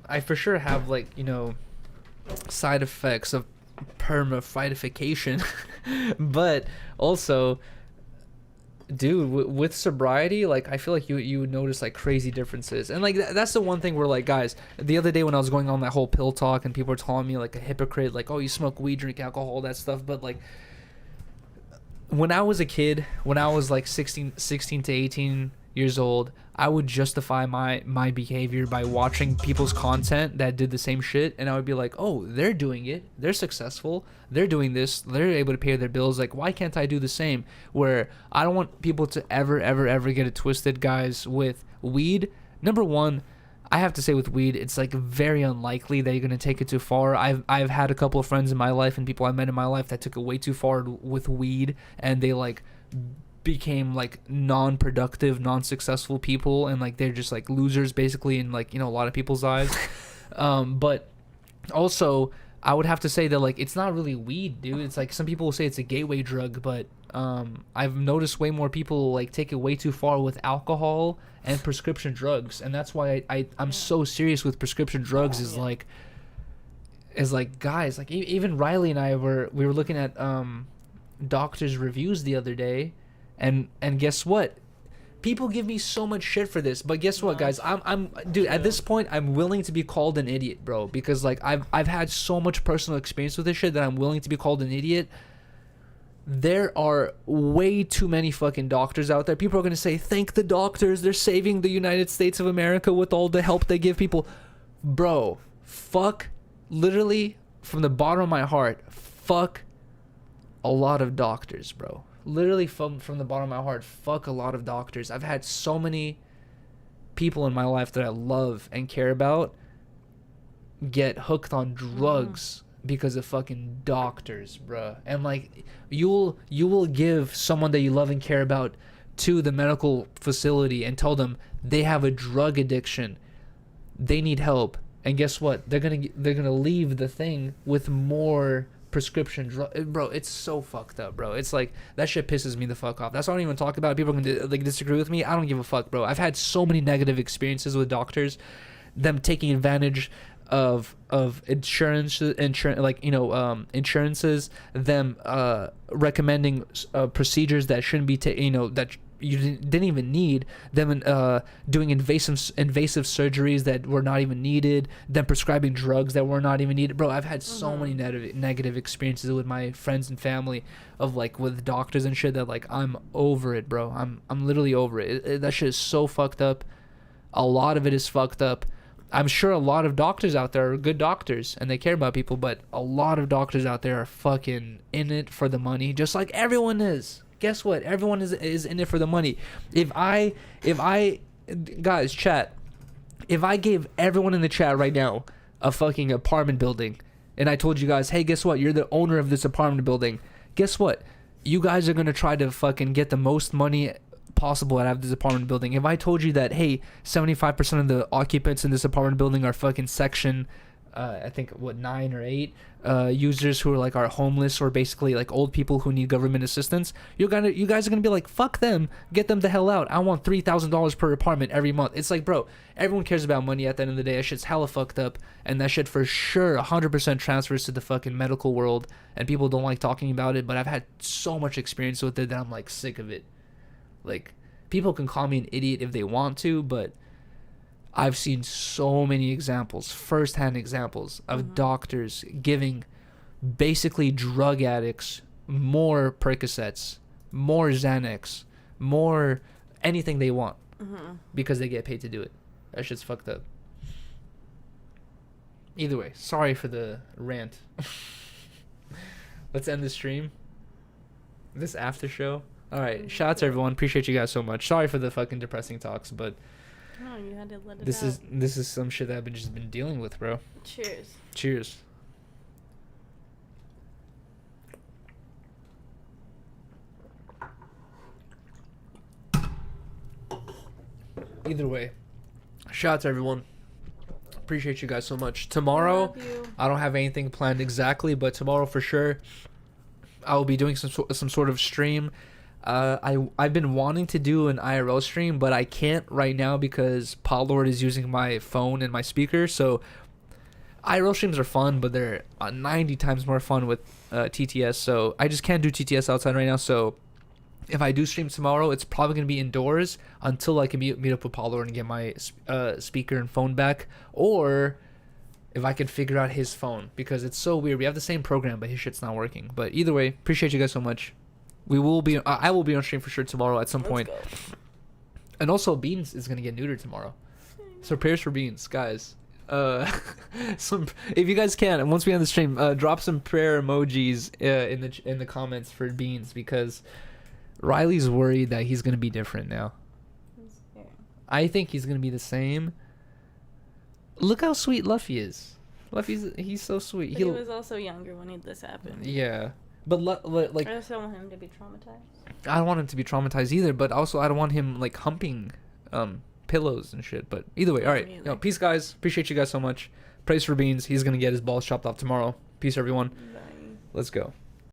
I for sure have like, you know, side effects of perma-friedification. But also, dude, with sobriety, like I feel like you would notice like crazy differences. And like that's the one thing where like, guys, the other day when I was going on that whole pill talk and people were calling me like a hypocrite, like, oh, you smoke weed, drink alcohol, all that stuff. But like when I was a kid, when I was like 16 to 18 years old, I would justify my behavior by watching people's content that did the same shit, and I would be like, oh, they're doing it, they're successful, they're doing this, they're able to pay their bills, like why can't I do the same? Where I don't want people to ever get it twisted, guys. With weed, number one, I have to say with weed, it's like very unlikely that you're gonna take it too far. I've had a couple of friends in my life and people I met in my life that took it way too far with weed, and they like became like non-productive, non-successful people, and like they're just like losers basically in like, you know, a lot of people's eyes. But also I would have to say that like it's not really weed, dude. It's like some people will say it's a gateway drug, but I've noticed way more people like take it way too far with alcohol and prescription drugs, and that's why I'm so serious with prescription drugs. Is like guys, like even Riley and I we were looking at doctors' reviews the other day, and guess what? People give me so much shit for this, but guess what, guys? I'm dude, at this point I'm willing to be called an idiot, bro, because like I've had so much personal experience with this shit that I'm willing to be called an idiot. There are way too many fucking doctors out there. People are gonna say, thank the doctors, they're saving the United States of America with all the help they give people. Bro, fuck, literally from the bottom of my heart, fuck a lot of doctors, bro. Literally from the bottom of my heart, fuck a lot of doctors. I've had so many people in my life that I love and care about get hooked on drugs because of fucking doctors, bro. And like you will give someone that you love and care about to the medical facility and tell them they have a drug addiction, they need help, and guess what? They're gonna leave the thing with more prescription drug. Bro, it's so fucked up, bro. It's like that shit pisses me the fuck off. That's why I don't even talk about it. People are gonna like disagree with me. I don't give a fuck, bro. I've had so many negative experiences with doctors, them taking advantage of insurances, them recommending procedures that shouldn't be that you didn't even need, them doing invasive surgeries that were not even needed, them prescribing drugs that were not even needed. Bro, I've had so many negative experiences with my friends and family of like with doctors and shit that like I'm over it, bro. I'm literally over it. That shit is so fucked up. A lot of it is fucked up. I'm sure a lot of doctors out there are good doctors and they care about people, but a lot of doctors out there are fucking in it for the money, just like everyone is. Guess what? Everyone is in it for the money. If I guys, chat, if I gave everyone in the chat right now a fucking apartment building and I told you guys, hey, guess what? You're the owner of this apartment building. Guess what? You guys are going to try to fucking get the most money possible out of this apartment building. If I told you that, hey, 75% of the occupants in this apartment building are fucking section I think 9 or 8 users who are like are homeless or basically like old people who need government assistance, you guys are gonna be like, fuck them, get them the hell out. I want $3,000 per apartment every month. It's like, bro, everyone cares about money at the end of the day. That shit's hella fucked up, and that shit for sure 100% transfers to the fucking medical world, and people don't like talking about it, but I've had so much experience with it that I'm like sick of it. Like, people can call me an idiot if they want to, but I've seen so many examples, first-hand examples of doctors giving basically drug addicts more Percocets, more Xanax, more anything they want because they get paid to do it. That shit's fucked up. Either way, sorry for the rant. Let's end the stream. This after show. All right, shout out to everyone. Appreciate you guys so much. Sorry for the fucking depressing talks, but no, you had to let it this out. This is some shit that I've just been dealing with, bro. Cheers. Cheers. Either way, shout out to everyone. Appreciate you guys so much. Tomorrow, I don't have anything planned exactly, but tomorrow for sure, I will be doing some sort of stream. I've been wanting to do an IRL stream, but I can't right now because Pollord is using my phone and my speaker. So IRL streams are fun, but they're 90 times more fun with TTS. So I just can't do TTS outside right now. So if I do stream tomorrow, it's probably going to be indoors until I can meet up with Paulo and get my speaker and phone back. Or if I can figure out his phone, because it's so weird. We have the same program, but his shit's not working. But either way, appreciate you guys so much. We will be. I will be on stream for sure tomorrow at some point. And also, Beans is going to get neutered tomorrow. So prayers for Beans, guys. Some, if you guys can, once we end the stream, drop some prayer emojis in the comments for Beans, because Riley's worried that he's gonna be different now. I think he's gonna be the same. Look how sweet Luffy is. He's so sweet. But he was also younger when this happened. Yeah, but like I just don't want him to be traumatized. I don't want him to be traumatized either, but also I don't want him like humping pillows and shit. But either way, all right. Yo, peace, guys. Appreciate you guys so much. Praise for Beans. He's gonna get his balls chopped off tomorrow. Peace, everyone. Bye. Let's go.